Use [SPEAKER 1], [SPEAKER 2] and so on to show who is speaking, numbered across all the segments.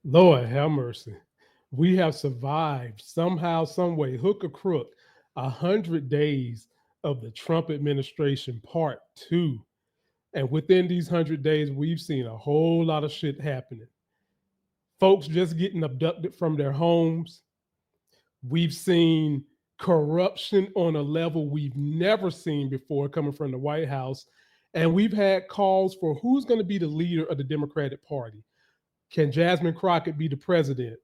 [SPEAKER 1] Lord have mercy. We have survived somehow, some way, hook or crook, 100 days of the Trump administration part two. And within these 100 days, we've seen a whole lot of shit happening. Folks just getting abducted from their homes. We've seen corruption on a level we've never seen before coming from the White House. And we've had calls for who's going to be the leader of the Democratic Party. Can Jasmine Crockett be the president?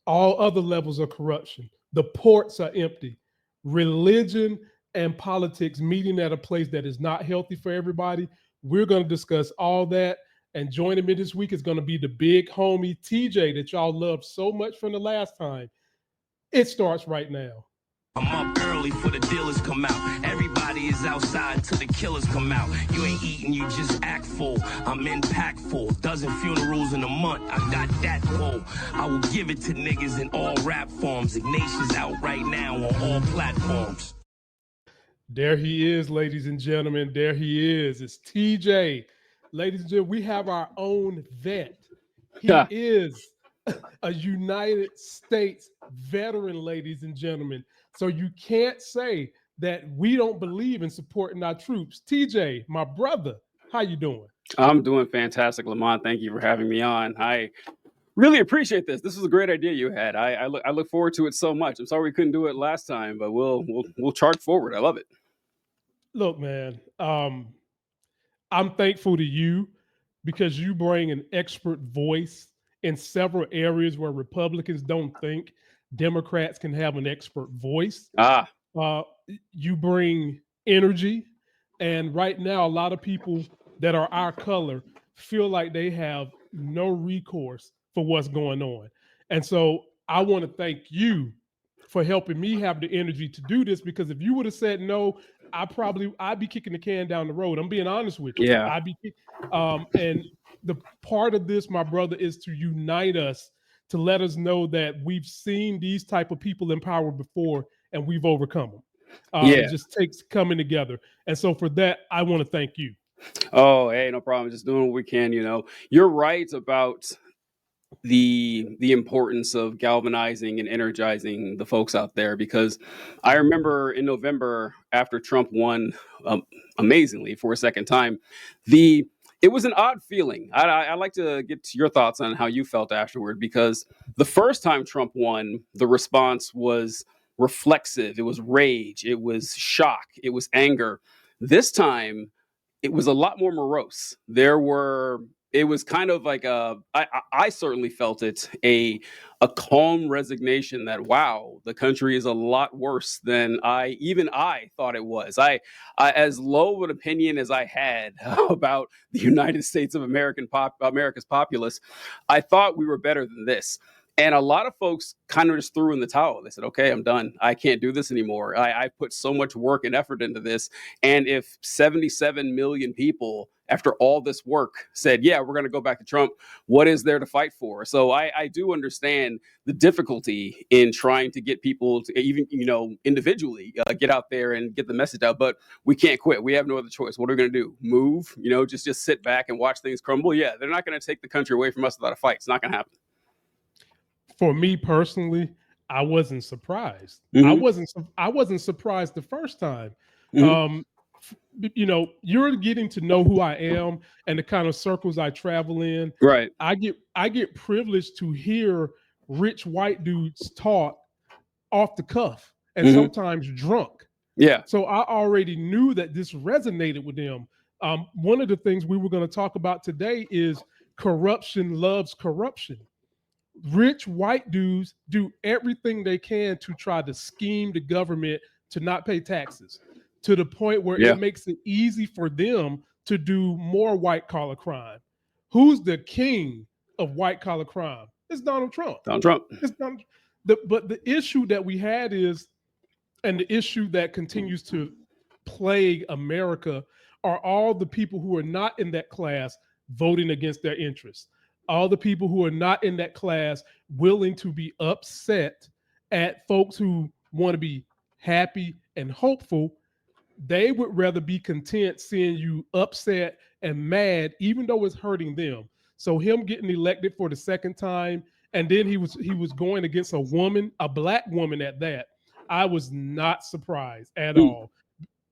[SPEAKER 1] All other levels of corruption. The ports are empty. Religion and politics meeting at a place that is not healthy for everybody. We're going to discuss all that. And joining me this week is going to be the big homie TJ that y'all loved so much from the last time. It starts right now.
[SPEAKER 2] I'm up early for the dealers come out. Everybody is outside till the killers come out. You ain't eating, you just act full. I'm impactful. Dozen funerals in a month. I got that pull. I will give it to niggas in all rap forms. Ignatius out right now on all platforms.
[SPEAKER 1] There he is, ladies and gentlemen. There he is. It's TJ. Ladies and gentlemen, we have our own vet. He is a United States veteran, ladies and gentlemen. So you can't say that we don't believe in supporting our troops. TJ, my brother, how you doing?
[SPEAKER 3] I'm doing fantastic, Lamont. Thank you for having me on. I really appreciate this. This was a great idea you had. I look forward to it so much. I'm sorry we couldn't do it last time, but we'll charge forward. I love it.
[SPEAKER 1] Look, man, I'm thankful to you because you bring an expert voice in several areas where Republicans don't think Democrats can have an expert voice. You bring energy. And right now, a lot of people that are our color feel like they have no recourse for what's going on. And so I want to thank you for helping me have the energy to do this, because if you would have said no, I'd be kicking the can down the road. I'm being honest with you.
[SPEAKER 3] Yeah.
[SPEAKER 1] And the part of this, my brother, is to unite us, to let us know that we've seen these type of people in power before and we've overcome them. It just takes coming together. And so for that, I want to thank you.
[SPEAKER 3] Oh, hey, no problem. Just doing what we can, you know. You're right about the importance of galvanizing and energizing the folks out there, because I remember in November, after Trump won amazingly for a second time, it was an odd feeling. I'd like to get to your thoughts on how you felt afterward, because the first time Trump won, the response was reflexive. It was rage. It was shock. It was anger. This time, it was a lot more morose. It was kind of like I certainly felt it, a calm resignation that, wow, the country is a lot worse than I thought it was. I as low of an opinion as I had about the United States of America's populace, I thought we were better than this. And a lot of folks kind of just threw in the towel. They said, okay, I'm done. I can't do this anymore. I put so much work and effort into this. And if 77 million people, after all this work, said, yeah, we're going to go back to Trump, what is there to fight for? So I do understand the difficulty in trying to get people to even, individually get out there and get the message out. But we can't quit. We have no other choice. What are we going to do? Move? Just sit back and watch things crumble? Yeah, they're not going to take the country away from us without a fight. It's not going to happen.
[SPEAKER 1] For me personally, I wasn't surprised. Mm-hmm. I wasn't surprised the first time. Mm-hmm. You're getting to know who I am and the kind of circles I travel in.
[SPEAKER 3] Right.
[SPEAKER 1] I get privileged to hear rich white dudes talk off the cuff and mm-hmm. sometimes drunk.
[SPEAKER 3] Yeah.
[SPEAKER 1] So I already knew that this resonated with them. One of the things we were going to talk about today is corruption loves corruption. Rich white dudes do everything they can to try to scheme the government to not pay taxes, to the point where it makes it easy for them to do more white collar crime. Who's the king of white collar crime? It's Donald Trump.
[SPEAKER 3] Donald Trump.
[SPEAKER 1] But the issue that we had is, and the issue that continues to plague America, are all the people who are not in that class voting against their interests. All the people who are not in that class willing to be upset at folks who want to be happy and hopeful. They would rather be content seeing you upset and mad, even though it's hurting them. So him getting elected for the second time, and then he was going against a woman, a black woman at that. I was not surprised at all.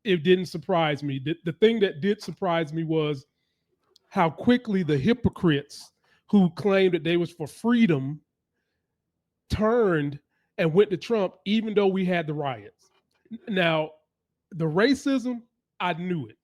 [SPEAKER 1] It didn't surprise me. The thing that did surprise me was how quickly the hypocrites who claimed that they was for freedom turned and went to Trump, even though we had the riots. Now, the racism, I knew it.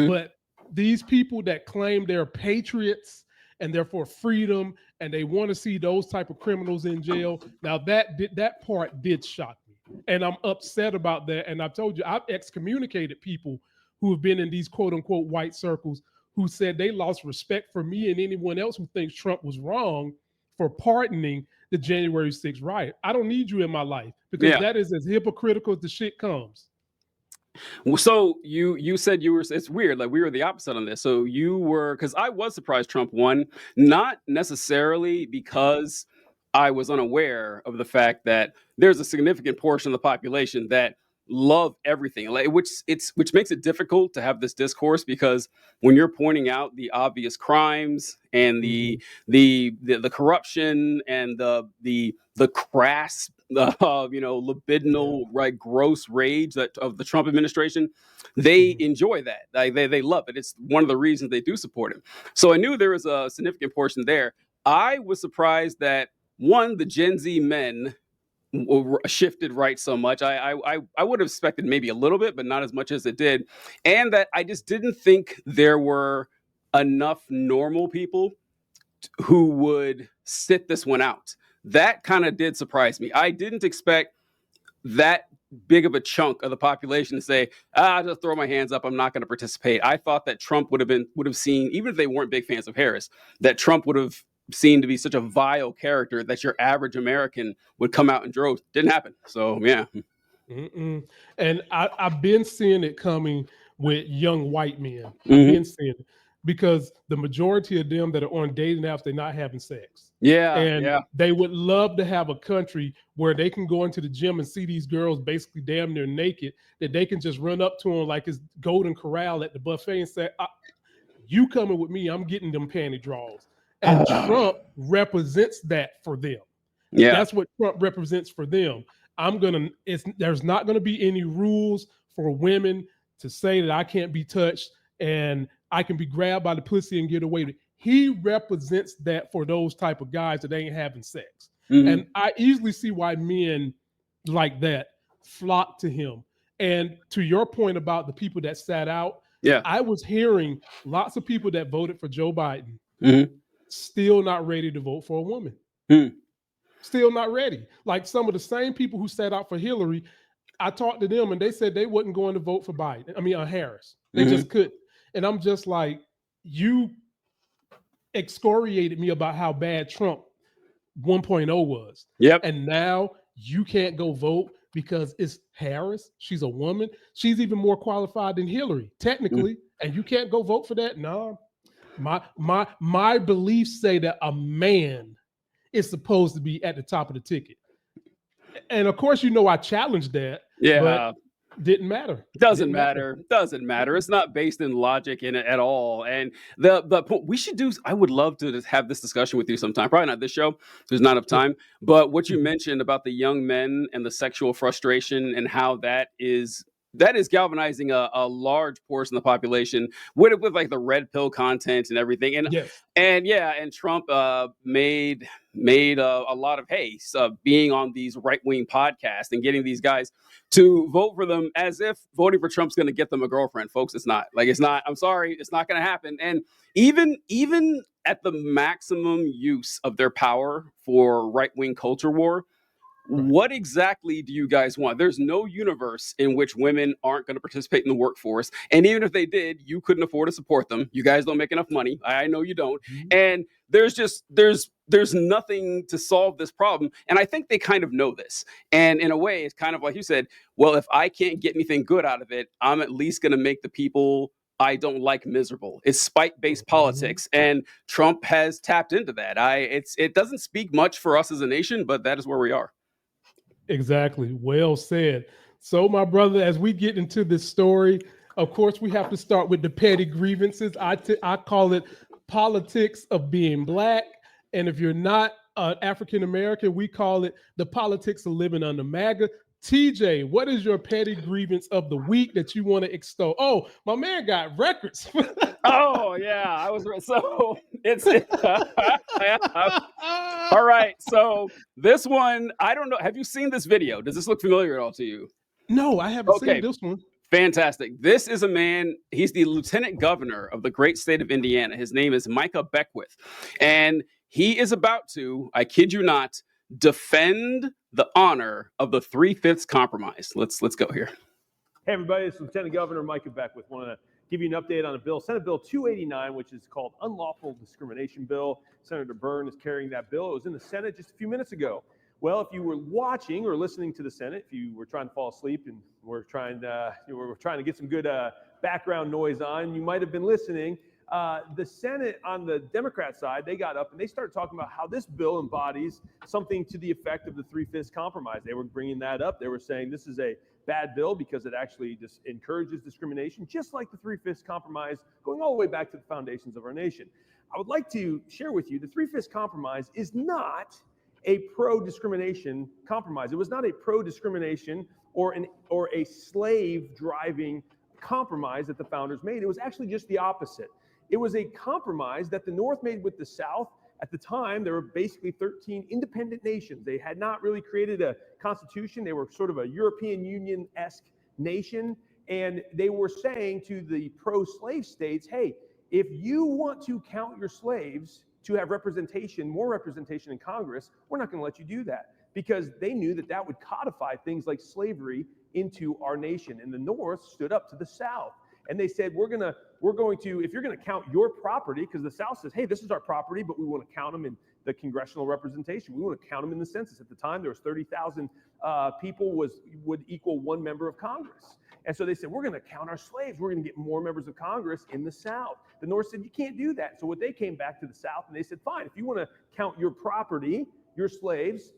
[SPEAKER 1] But these people that claim they're patriots and they're for freedom and they want to see those type of criminals in jail, now that part did shock me. And I'm upset about that. And I've told you, I've excommunicated people who have been in these quote unquote white circles who said they lost respect for me and anyone else who thinks Trump was wrong for pardoning the January 6th riot. I don't need you in my life because that is as hypocritical as the shit comes.
[SPEAKER 3] So you said you were, it's weird, like we were the opposite on this. So you were, because I was surprised Trump won, not necessarily because I was unaware of the fact that there's a significant portion of the population that love everything, like which makes it difficult to have this discourse, because when you're pointing out the obvious crimes and the corruption and the crass libidinal, right, gross rage that of the Trump administration, they enjoy that. Like they love it. It's one of the reasons they do support him. So I knew there was a significant portion there. I was surprised that the Gen Z men shifted right so much. I would have expected maybe a little bit, but not as much as it did. And that I just didn't think there were enough normal people who would sit this one out. That kind of did surprise me. I didn't expect that big of a chunk of the population to say, I'll just throw my hands up, I'm not going to participate. I thought that Trump would have seen, even if they weren't big fans of Harris, that Trump would have seen to be such a vile character that your average American would come out in droves. Didn't happen. So, yeah.
[SPEAKER 1] And I've been seeing it coming with young white men. I've been seeing it because the majority of them that are on dating apps, they're not having sex. And they would love to have a country where they can go into the gym and see these girls basically damn near naked, that they can just run up to them like it's Golden Corral at the buffet and say, you coming with me, I'm getting them panty draws. And Trump represents that for them.
[SPEAKER 3] Yeah,
[SPEAKER 1] that's what Trump represents for them. There's not going to be any rules for women to say that I can't be touched and I can be grabbed by the pussy and get away with it. He represents that for those type of guys that ain't having sex. And I easily see why men like that flock to him. And to your point about the people that sat out, I was hearing lots of people that voted for Joe Biden still not ready to vote for a woman. Still not ready. Like some of the same people who sat out for Hillary, I talked to them and they said they wasn't going to vote for Harris. They just couldn't. And I'm just like, you excoriated me about how bad Trump 1.0 was. And now you can't go vote because it's Harris. She's a woman. She's even more qualified than Hillary, technically. And you can't go vote for that? No. My beliefs say that a man is supposed to be at the top of the ticket. And of course, I challenged that. But didn't matter.
[SPEAKER 3] Doesn't matter. It's not based in logic in it at all. And the we should do, I would love to have this discussion with you sometime. Probably not this show. There's not enough time. But what you mentioned about the young men and the sexual frustration and how that is galvanizing a large portion of the population with like the red pill content and everything. And Trump made a lot of haste being on these right-wing podcasts and getting these guys to vote for them as if voting for Trump's going to get them a girlfriend. Folks, it's not. I'm sorry, it's not going to happen. And even at the maximum use of their power for right-wing culture war, what exactly do you guys want? There's no universe in which women aren't going to participate in the workforce. And even if they did, you couldn't afford to support them. You guys don't make enough money. I know you don't. And there's nothing to solve this problem. And I think they kind of know this. And in a way, it's kind of like you said, well, if I can't get anything good out of it, I'm at least going to make the people I don't like miserable. It's spite-based politics. And Trump has tapped into that. It doesn't speak much for us as a nation, but that is where we are.
[SPEAKER 1] Exactly. Well said. So, my brother, as we get into this story, of course, we have to start with the petty grievances. I call it politics of being black. And if you're not African American, we call it the politics of living under MAGA. TJ, what is your petty grievance of the week that you want to extol? Oh, my man got records.
[SPEAKER 3] Oh yeah, I was so it's all right. So this one, I don't know. Have you seen this video? Does this look familiar at all to you?
[SPEAKER 1] No, I haven't
[SPEAKER 3] Okay.
[SPEAKER 1] seen this one.
[SPEAKER 3] Fantastic. This is a man, he's the lieutenant governor of the great state of Indiana. His name is Micah Beckwith. And he is about to, I kid you not, defend the honor of the 3/5 compromise. Let's go here.
[SPEAKER 4] Hey everybody, this is Lieutenant Governor Micah Beckwith. Want to give you an update on a bill, Senate Bill 289, which is called Unlawful Discrimination Bill. Senator Byrne is carrying that bill. It was in the Senate just a few minutes ago. Well, if you were watching or listening to the Senate, if you were trying to fall asleep and we're trying to get some good background noise on, you might have been listening. The Senate on the Democrat side, they got up and they started talking about how this bill embodies something to the effect of the 3/5 compromise. They were bringing that up. They were saying this is a bad bill because it actually just encourages discrimination, just like the 3/5 compromise, going all the way back to the foundations of our nation. I would like to share with you the 3/5 compromise is not a pro-discrimination compromise. It was not a pro-discrimination or a slave-driving compromise that the founders made. It was actually just the opposite. It was a compromise that the North made with the South. At the time, there were basically 13 independent nations. They had not really created a constitution. They were sort of a European Union-esque nation. And they were saying to the pro-slave states, hey, if you want to count your slaves to have representation, more representation in Congress, we're not going to let you do that, because they knew that that would codify things like slavery into our nation. And the North stood up to the South. And they said, we're going to, if you're going to count your property, because the South says, hey, this is our property, but we want to count them in the congressional representation. We want to count them in the census. At the time, there was 30,000 people would equal one member of Congress. And so they said, we're going to count our slaves. We're going to get more members of Congress in the South. The North said, you can't do that. So what they came back to the South and they said, fine, if you want to count your property, your slaves,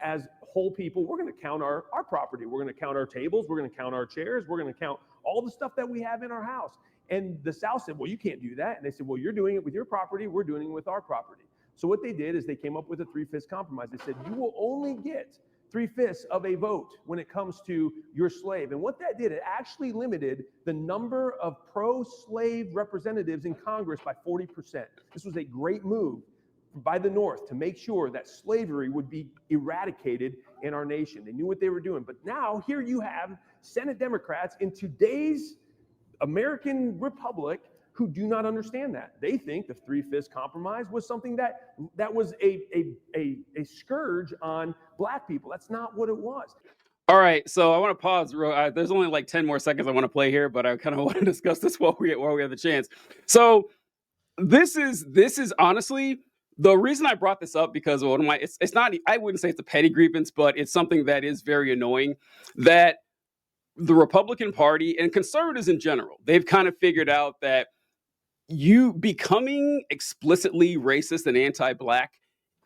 [SPEAKER 4] as whole people, we're going to count our property. We're going to count our tables. We're going to count our chairs. We're going to count all the stuff that we have in our house. And the South said, well, you can't do that. And they said, well, you're doing it with your property. We're doing it with our property. So what they did is they came up with a 3/5 compromise. They said, you will only get 3/5 of a vote when it comes to your slave. And what that did, it actually limited the number of pro-slave representatives in Congress by 40%. This was a great move by the North to make sure that slavery would be eradicated in our nation. They knew what they were doing. But now here you have Senate Democrats in today's American Republic who do not understand that. They think the 3/5 compromise was something that was a scourge on black people. That's not what it was.
[SPEAKER 3] All right, so I want to pause. There's only like 10 more seconds I want to play here, but I kind of want to discuss this while we have the chance. So this is honestly the reason I brought this up, because one of my, it's not, I wouldn't say it's a petty grievance, but it's something that is very annoying, that the Republican Party and conservatives in general, they've kind of figured out that you becoming explicitly racist and anti-black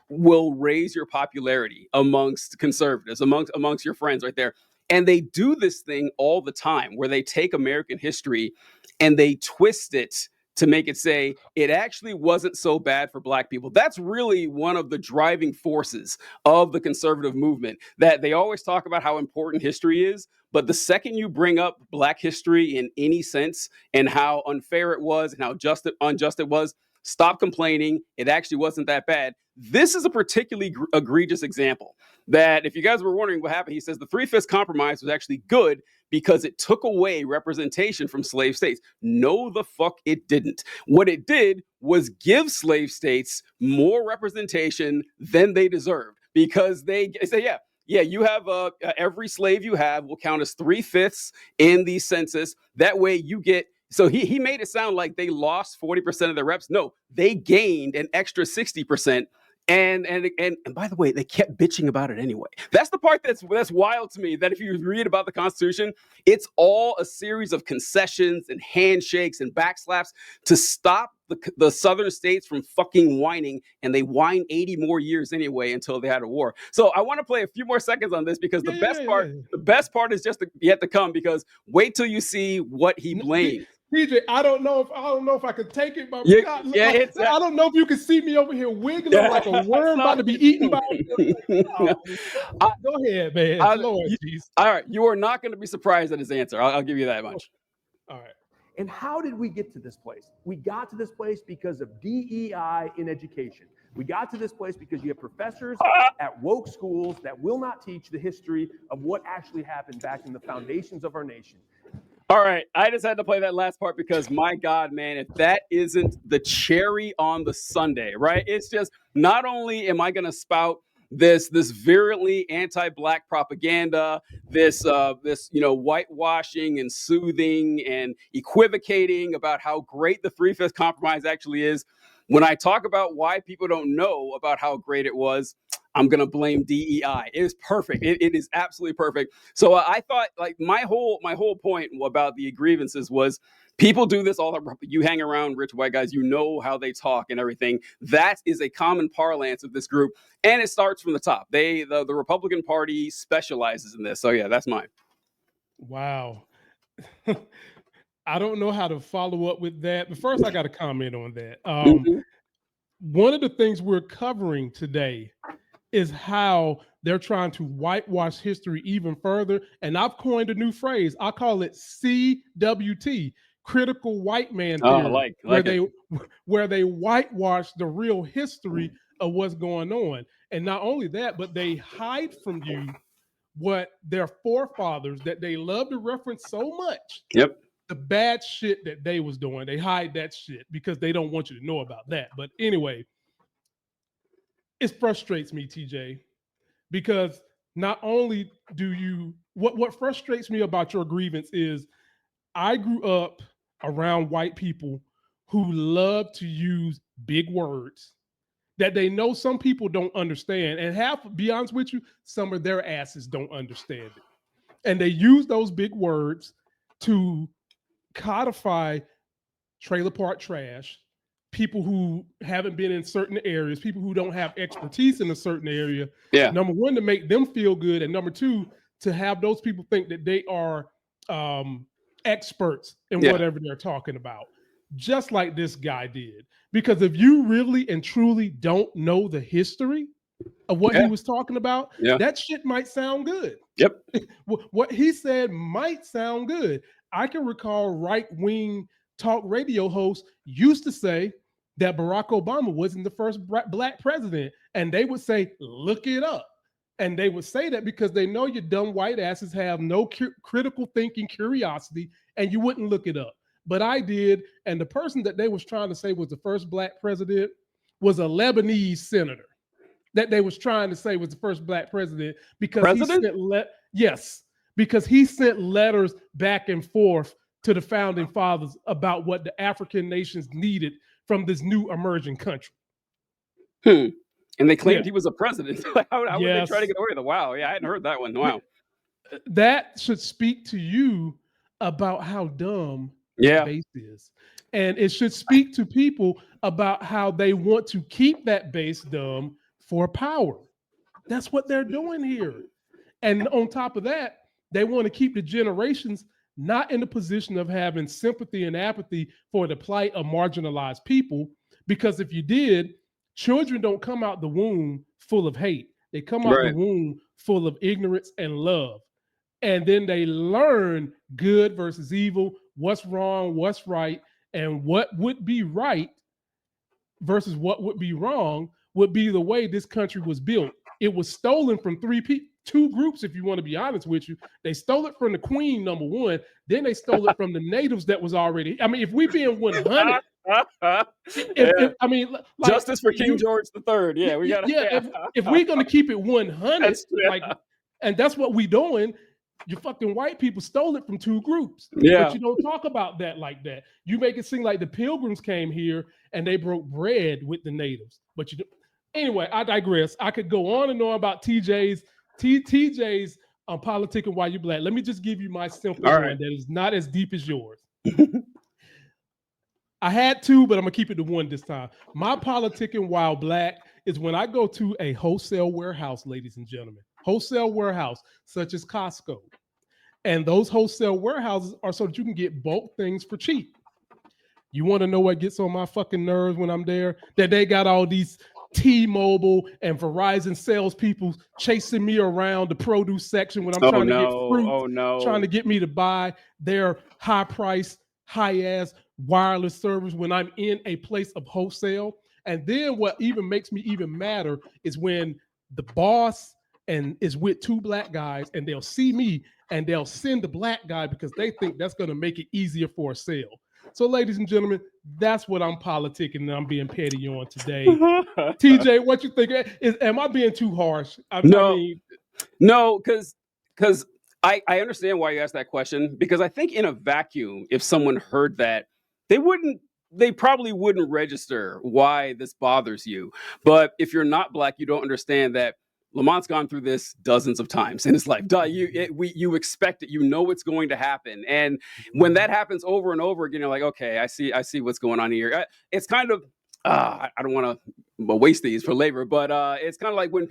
[SPEAKER 3] will raise your popularity amongst conservatives, amongst your friends right there. And they do this thing all the time where they take American history and they twist it to make it say it actually wasn't so bad for black people. That's really one of the driving forces of the conservative movement, that they always talk about how important history is. But the second you bring up black history in any sense and how unfair it was and how unjust it was, stop complaining. It actually wasn't that bad. This is a particularly egregious example that, if you guys were wondering what happened, he says the 3/5 compromise was actually good because it took away representation from slave states. No, the fuck it didn't. What it did was give slave states more representation than they deserved, because they say, yeah, you have every slave you have will count as 3/5 in the census. That way you get. So he made it sound like they lost 40% of their reps. No, they gained an extra 60%. And by the way, they kept bitching about it anyway. That's the part that's wild to me, that if you read about the Constitution, it's all a series of concessions and handshakes and backslaps to stop the southern states from fucking whining, and they whine 80 more years anyway until they had a war. So I want to play a few more seconds on this, because the best part is just yet to come, because wait till you see what he blames.
[SPEAKER 1] TJ, I don't know if I could take it, but
[SPEAKER 3] Yeah,
[SPEAKER 1] God,
[SPEAKER 3] yeah,
[SPEAKER 1] like,
[SPEAKER 3] it's
[SPEAKER 1] I don't know if you can see me over here wiggling like a worm about to be eaten by.
[SPEAKER 3] I,
[SPEAKER 1] Go ahead, man. Lord, jeez.
[SPEAKER 3] all right, you are not going to be surprised at his answer. I'll give you that much.
[SPEAKER 1] All right.
[SPEAKER 4] And how did we get to this place? We got to this place because of DEI in education. We got to this place because you have professors at woke schools that will not teach the history of what actually happened back in the foundations of our nation.
[SPEAKER 3] All right, I just had to play that last part because, my God, man, if that isn't the cherry on the sundae, right? It's just, not only am I going to spout this virulently anti-black propaganda, this whitewashing and soothing and equivocating about how great the Three-Fifths Compromise actually is. When I talk about why people don't know about how great it was, I'm going to blame DEI. It is perfect. It is absolutely perfect. So I thought, like, my whole point about the grievances was, people do this all the time. You hang around rich white guys, you know how they talk and everything. That is a common parlance of this group, and it starts from the top. The Republican Party specializes in this. So yeah, that's mine.
[SPEAKER 1] Wow. I don't know how to follow up with that, but first I got to comment on that. One of the things we're covering today is how they're trying to whitewash history even further. And I've coined a new phrase. I call it CWT, critical white man theory, where they whitewash the real history of what's going on. And not only that, but they hide from you what their forefathers that they love to reference so much.
[SPEAKER 3] Yep.
[SPEAKER 1] The bad shit that they was doing. They hide that shit because they don't want you to know about that. But anyway, it frustrates me, TJ, because not only do you, what frustrates me about your grievance is I grew up around white people who love to use big words that they know some people don't understand. And be honest with you, some of their asses don't understand it. And they use those big words to codify trailer park trash, people who haven't been in certain areas, people who don't have expertise in a certain area.
[SPEAKER 3] Yeah.
[SPEAKER 1] Number one, to make them feel good. And number two, to have those people think that they are experts in whatever they're talking about, just like this guy did. Because if you really and truly don't know the history of what he was talking about, that shit might sound good.
[SPEAKER 3] Yep.
[SPEAKER 1] What he said might sound good. I can recall right-wing talk radio hosts used to say that Barack Obama wasn't the first black president. And they would say, look it up. And they would say that because they know your dumb white asses have no critical thinking curiosity, and you wouldn't look it up. But I did. And the person that they was trying to say was the first black president was a Lebanese senator that they was trying to say was the first black president because he sent letters back and forth to the founding fathers about what the African nations needed from this new emerging country.
[SPEAKER 3] And they claimed he was a president. How would they try to get away with it? Wow. Yeah, I hadn't heard that one. Wow.
[SPEAKER 1] That should speak to you about how dumb that base is. And it should speak to people about how they want to keep that base dumb for power. That's what they're doing here. And on top of that, they want to keep the generations not in the position of having sympathy and apathy for the plight of marginalized people. Because if you did, children don't come out the womb full of hate. They come out the womb full of ignorance and love. And then they learn good versus evil, what's wrong, what's right, and what would be right versus what would be wrong would be the way this country was built. It was stolen from two groups, if you want to be honest with you. They stole it from the Queen, number one. Then they stole it from the natives that was already. I mean, if we being 100,
[SPEAKER 3] justice for King George III. Yeah, we got to.
[SPEAKER 1] If we're gonna keep it 100, and that's what we doing. You fucking white people stole it from two groups. But you don't talk about that like that. You make it seem like the Pilgrims came here and they broke bread with the natives. But you do. Anyway, I digress. I could go on and on about TJ's politicking while you black. Let me just give you my simple one that is not as deep as yours. I had two, but I'm gonna keep it to one this time. My politicking while black is when I go to a wholesale warehouse, ladies and gentlemen. Wholesale warehouse, such as Costco. And those wholesale warehouses are so that you can get bulk things for cheap. You want to know what gets on my fucking nerves when I'm there? That they got all these T-Mobile and Verizon salespeople chasing me around the produce section when I'm
[SPEAKER 3] Oh
[SPEAKER 1] trying to get
[SPEAKER 3] no!
[SPEAKER 1] fruit,
[SPEAKER 3] Oh
[SPEAKER 1] trying to
[SPEAKER 3] no!
[SPEAKER 1] get me to buy their high-price, high-ass wireless service when I'm in a place of wholesale. And then what even makes me even madder is when the boss and is with two black guys and they'll see me and they'll send the black guy because they think that's going to make it easier for a sale. So, ladies and gentlemen, that's what I'm politicking and I'm being petty on today. TJ, what you think? Am I being too harsh? I
[SPEAKER 3] No,
[SPEAKER 1] mean,
[SPEAKER 3] no, because I understand why you asked that question, because I think in a vacuum, if someone heard that, they probably wouldn't register why this bothers you. But if you're not black, you don't understand that Lamont's gone through this dozens of times in his life. You expect it, you know it's going to happen, and when that happens over and over again, you're like, okay, I see what's going on here. It's kind of I don't want to waste these for labor, but it's kind of like when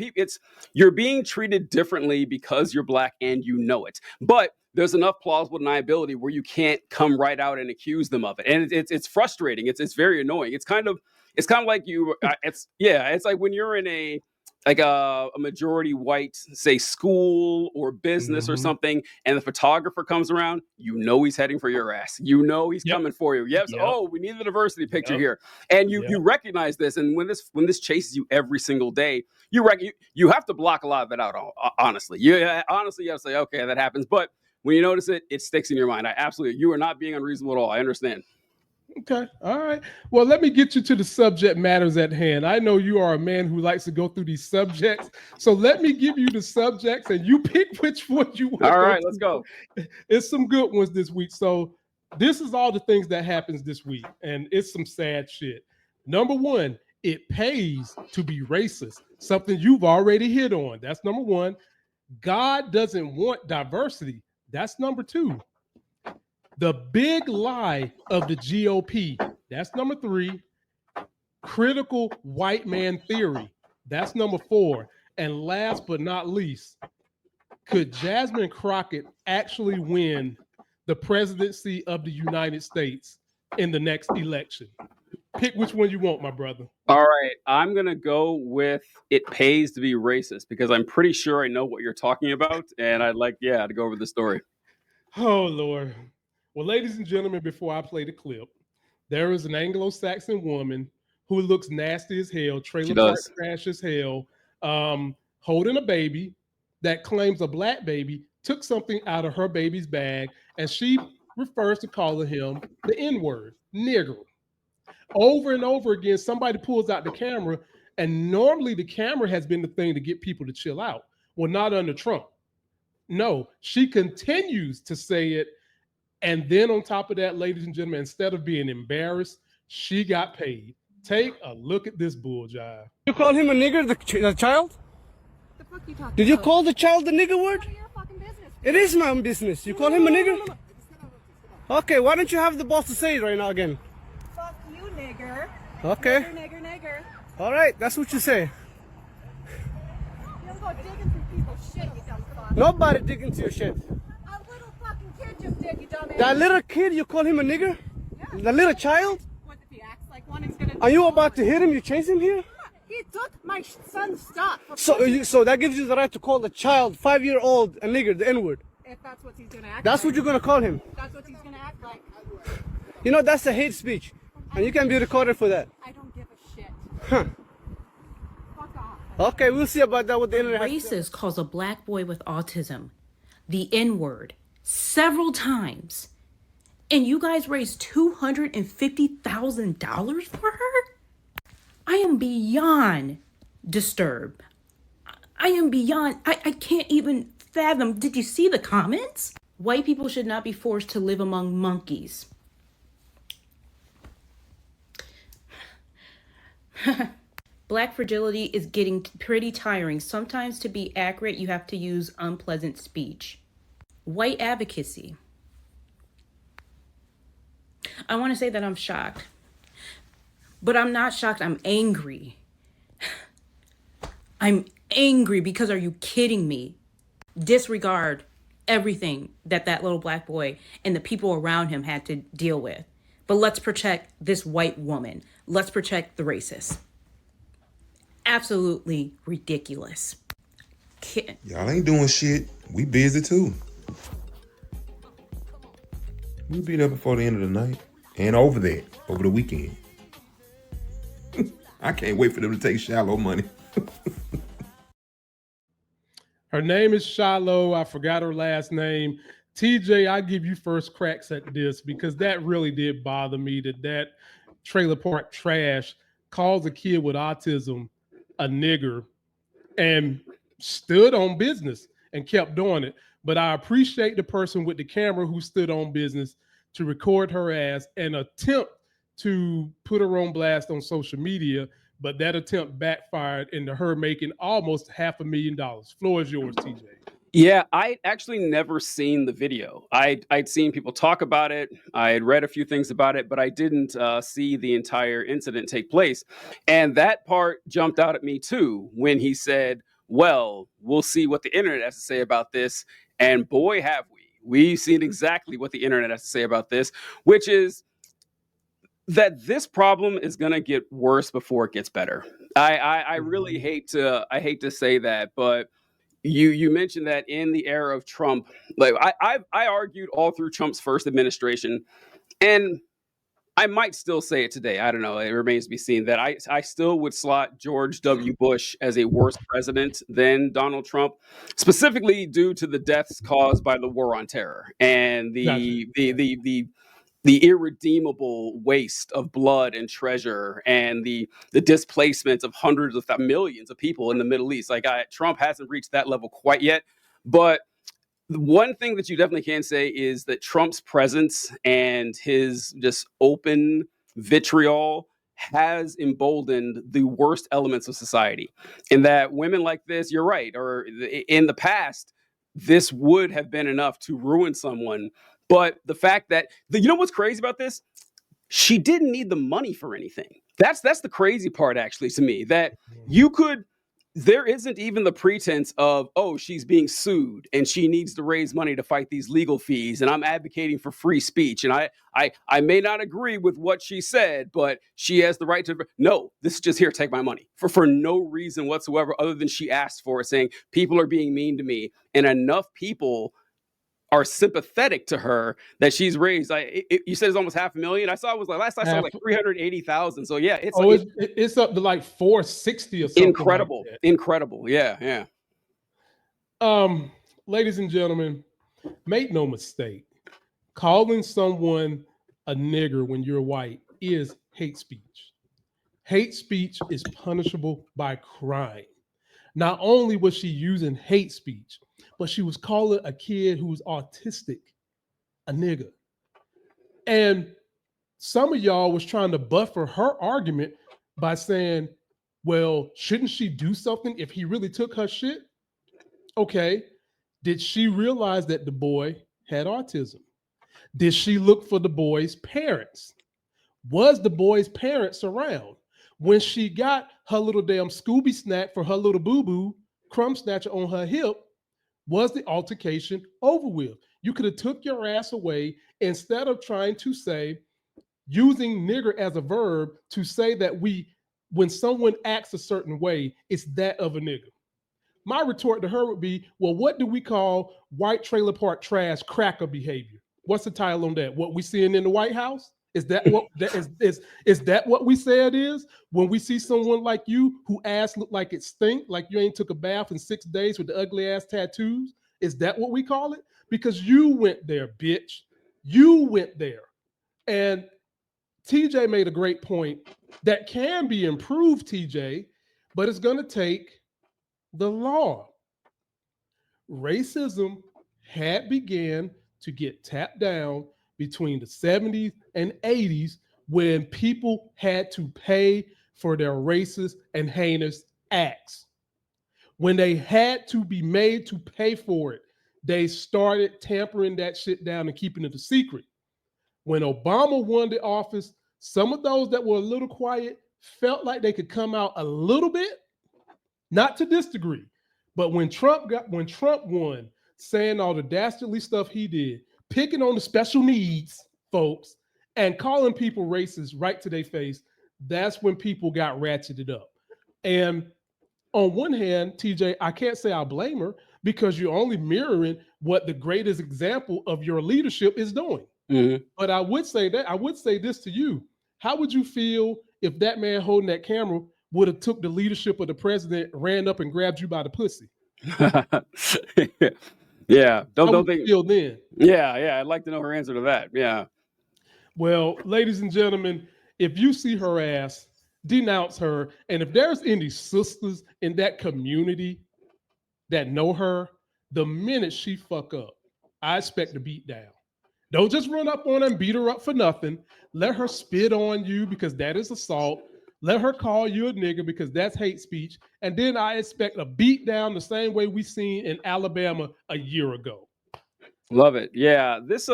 [SPEAKER 3] you're being treated differently because you're black and you know it, but there's enough plausible deniability where you can't come right out and accuse them of it, and it's frustrating. It's very annoying. It's kind of like it's like when you're in a majority white, say, school or business or something, and the photographer comes around, you know he's heading for your ass. You know he's coming for you. Yes. Yep. Oh, we need the diversity picture here, and you recognize this. And when this chases you every single day, you have to block a lot of it out. Honestly, you have to say, okay, that happens. But when you notice it, it sticks in your mind. You are not being unreasonable at all. I understand.
[SPEAKER 1] Okay. All right. Well, let me get you to the subject matters at hand. I know you are a man who likes to go through these subjects. So let me give you the subjects and you pick which one you want.
[SPEAKER 3] All right, let's go.
[SPEAKER 1] It's some good ones this week. So this is all the things that happens this week. And it's some sad shit. Number one, it pays to be racist. Something you've already hit on. That's number one. God doesn't want diversity. That's number two. The big lie of the GOP. That's number three. Critical white man theory. That's number four. And last but not least, could Jasmine Crockett actually win the presidency of the United States in the next election? Pick which one you want, my brother.
[SPEAKER 3] All right. I'm going to go with it pays to be racist because I'm pretty sure I know what you're talking about. And I'd like, to go over the story.
[SPEAKER 1] Oh, Lord. Well, ladies and gentlemen, before I play the clip, there is an Anglo-Saxon woman who looks nasty as hell, trailer park trash as hell, holding a baby that claims a black baby took something out of her baby's bag, and she refers to calling him the N-word, nigger. Over and over again, somebody pulls out the camera, and normally the camera has been the thing to get people to chill out. Well, not under Trump. No, she continues to say it. And then on top of that, ladies and gentlemen, instead of being embarrassed, she got paid. Take a look at this bull jive.
[SPEAKER 5] You call him a nigger, the child?
[SPEAKER 6] The fuck you talking
[SPEAKER 5] Did you call the child the nigger word?
[SPEAKER 6] None of your fucking business.
[SPEAKER 5] It is my own business. You call him a nigger? Okay, why don't you have the boss to say it right now again?
[SPEAKER 6] Fuck you, nigger.
[SPEAKER 5] Okay.
[SPEAKER 6] Nigger.
[SPEAKER 5] All right, that's what you say.
[SPEAKER 6] You don't go digging through people's shit, you dumb fuck.
[SPEAKER 5] Nobody dig into your shit.
[SPEAKER 6] A little fucking kid just did, you dumbass.
[SPEAKER 5] That little kid, you call him a nigger?
[SPEAKER 6] Yeah.
[SPEAKER 5] The little child?
[SPEAKER 6] What if he acts like one? He's gonna.
[SPEAKER 5] Are you about to hit him? You chase him here?
[SPEAKER 6] He took my son's stuff.
[SPEAKER 5] So that gives you the right to call the child, 5-year-old, a nigger, the N-word.
[SPEAKER 6] If that's what he's gonna act.
[SPEAKER 5] That's
[SPEAKER 6] like.
[SPEAKER 5] what you're gonna call him.
[SPEAKER 6] That's what he's gonna act like.
[SPEAKER 5] You know that's a hate speech, and you can be recorded for that.
[SPEAKER 6] I don't give a shit.
[SPEAKER 5] Huh.
[SPEAKER 6] Fuck off.
[SPEAKER 5] Okay, we'll see about that with the internet.
[SPEAKER 7] Racist calls a black boy with autism the N-word several times. And you guys raised $250,000 for her? I am beyond disturbed. I am beyond, I can't even fathom. Did you see the comments? White people should not be forced to live among monkeys. Black fragility is getting pretty tiring. Sometimes to be accurate, you have to use unpleasant speech. White advocacy. I want to say that I'm shocked, but I'm not shocked. I'm angry. I'm angry because are you kidding me? Disregard everything that little black boy and the people around him had to deal with. but let's protect this white woman. Let's protect the racist. Absolutely ridiculous.
[SPEAKER 8] Y'all ain't doing shit. We busy too. We'll be there before the end of the night. And over the weekend. I can't wait for them to take Shallow money.
[SPEAKER 1] Her name is Shiloh. I forgot her last name. TJ, I give you first cracks at this because that really did bother me that trailer park trash calls a kid with autism a nigger and stood on business and kept doing it. But I appreciate the person with the camera who stood on business to record her ass and attempt to put her on blast on social media. But that attempt backfired into her making almost $500,000. Floor is yours, TJ.
[SPEAKER 3] Yeah, I actually never seen the video. I'd seen people talk about it. I had read a few things about it, but I didn't see the entire incident take place. And that part jumped out at me too when he said, well, we'll see what the internet has to say about this. And boy, have we. We've seen exactly what the internet has to say about this, which is that this problem is going to get worse before it gets better. I really hate to say that, but you mentioned that in the era of Trump, like I argued all through Trump's first administration, and I might still say it today. I don't know. It remains to be seen that I still would slot George W. Bush as a worse president than Donald Trump, specifically due to the deaths caused by the war on terror and the irredeemable waste of blood and treasure and the displacement of hundreds of millions of people in the Middle East. Like Trump hasn't reached that level quite yet. But one thing that you definitely can say is that Trump's presence and his just open vitriol has emboldened the worst elements of society. And that women like this, you're right, or in the past, this would have been enough to ruin someone. But the fact that, you know what's crazy about this? She didn't need the money for anything. That's the crazy part, actually, to me, that there isn't even the pretense of, oh, she's being sued and she needs to raise money to fight these legal fees. And I'm advocating for free speech. And I may not agree with what she said, but she has the right to. No, this is just here, take my money for no reason whatsoever, other than she asked for it, saying people are being mean to me. And enough people are sympathetic to her that she's raised. You said it's almost $500,000. I saw it was like last I saw like 380,000. So yeah,
[SPEAKER 1] it's up to like 460 or something.
[SPEAKER 3] Incredible,
[SPEAKER 1] like
[SPEAKER 3] incredible. Yeah.
[SPEAKER 1] Ladies and gentlemen, make no mistake. Calling someone a nigger when you're white is hate speech. Hate speech is punishable by crime. Not only was she using hate speech, but she was calling a kid who was autistic a nigger. And some of y'all was trying to buffer her argument by saying, well, shouldn't she do something if he really took her shit? Okay. Did she realize that the boy had autism? Did she look for the boy's parents? Was the boy's parents around? When she got her little damn Scooby snack for her little boo-boo, crumb snatcher on her hip, was the altercation over with? You could have took your ass away instead of trying to say, using nigger as a verb to say that when someone acts a certain way, it's that of a nigger. My retort to her would be, well, what do we call white trailer park trash cracker behavior? What's the title on that? What we seeing in the White House? Is that what is that what we say it is? When we see someone like you who ass look like it stink, like you ain't took a bath in 6 days with the ugly ass tattoos, is that what we call it? Because you went there, bitch. You went there. And TJ made a great point that can be improved, TJ, but it's going to take the law. Racism had began to get tapped down between the 70s and 80s when people had to pay for their racist and heinous acts. When they had to be made to pay for it, they started tampering that shit down and keeping it a secret. When Obama won the office, some of those that were a little quiet felt like they could come out a little bit, not to this degree. But when Trump won, saying all the dastardly stuff he did, picking on the special needs folks, and calling people racist right to their face, that's when people got ratcheted up. And on one hand, TJ, I can't say I blame her because you're only mirroring what the greatest example of your leadership is doing. But I would say this to you. How would you feel if that man holding that camera would have took the leadership of the president, ran up and grabbed you by the pussy?
[SPEAKER 3] Yeah.
[SPEAKER 1] How
[SPEAKER 3] Don't
[SPEAKER 1] would you
[SPEAKER 3] think.
[SPEAKER 1] feel then?
[SPEAKER 3] Yeah. I'd like to know her answer to that. Yeah.
[SPEAKER 1] Well, ladies and gentlemen, if you see her ass, denounce her. And if there's any sisters in that community that know her, the minute she fuck up, I expect a beat down. Don't just run up on her and beat her up for nothing. Let her spit on you because that is assault. Let her call you a nigga because that's hate speech. And then I expect a beat down the same way we seen in Alabama a year ago.
[SPEAKER 3] Love it. Yeah. This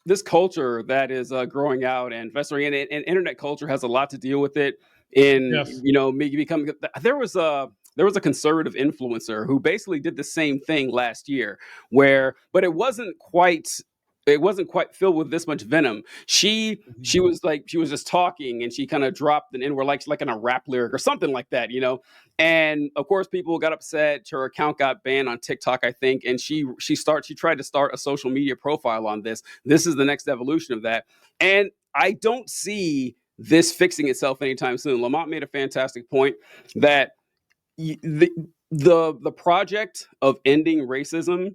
[SPEAKER 3] this culture that is growing out and festering, and internet culture has a lot to deal with it. In
[SPEAKER 1] Yes.
[SPEAKER 3] me becoming, there was a conservative influencer who basically did the same thing last year, but it wasn't quite filled with this much venom. She was just talking, and she kind of dropped an N-word like in a rap lyric or something like that, And of course, people got upset. Her account got banned on TikTok, I think, and she tried to start a social media profile on this. This is the next evolution of that, and I don't see this fixing itself anytime soon. Lamont made a fantastic point that the project of ending racism,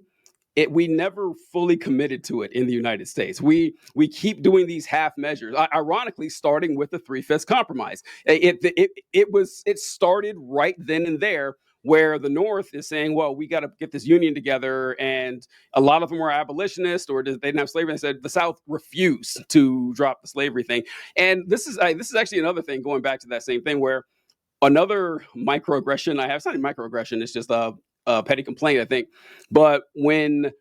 [SPEAKER 3] we never fully committed to it in the United States. We keep doing these half measures. Ironically, starting with the 3/5 compromise, it started right then and there, where the North is saying, well, we got to get this union together, and a lot of them were abolitionists or they didn't have slavery. And said the South refused to drop the slavery thing, and this is actually another thing going back to that same thing where another microaggression I have. It's not a microaggression. It's just a petty complaint, I think. But when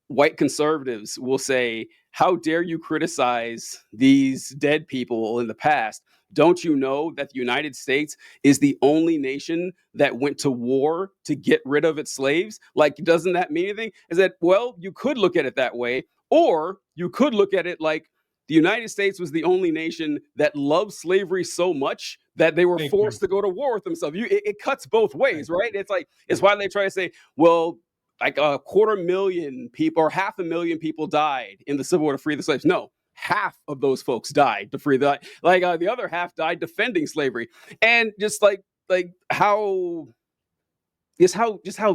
[SPEAKER 3] white conservatives will say, how dare you criticize these dead people in the past? Don't you know that the United States is the only nation that went to war to get rid of its slaves? Like, doesn't that mean anything? Is that, well, you could look at it that way, or you could look at it like the United States was the only nation that loved slavery so much that they were forced to go to war with themselves. It cuts both ways, right? It's why they try to say, well, like 250,000 people or 500,000 people died in the Civil War to free the slaves. No, half of those folks died to free the other half died defending slavery. And just how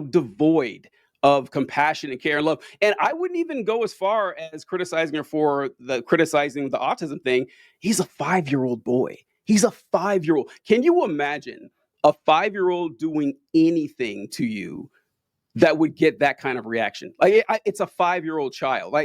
[SPEAKER 3] devoid of compassion and care and love. And I wouldn't even go as far as criticizing her for criticizing the autism thing. He's a 5-year-old boy. He's a 5-year-old. Can you imagine a 5-year-old doing anything to you that would get that kind of reaction? It's a 5-year-old child.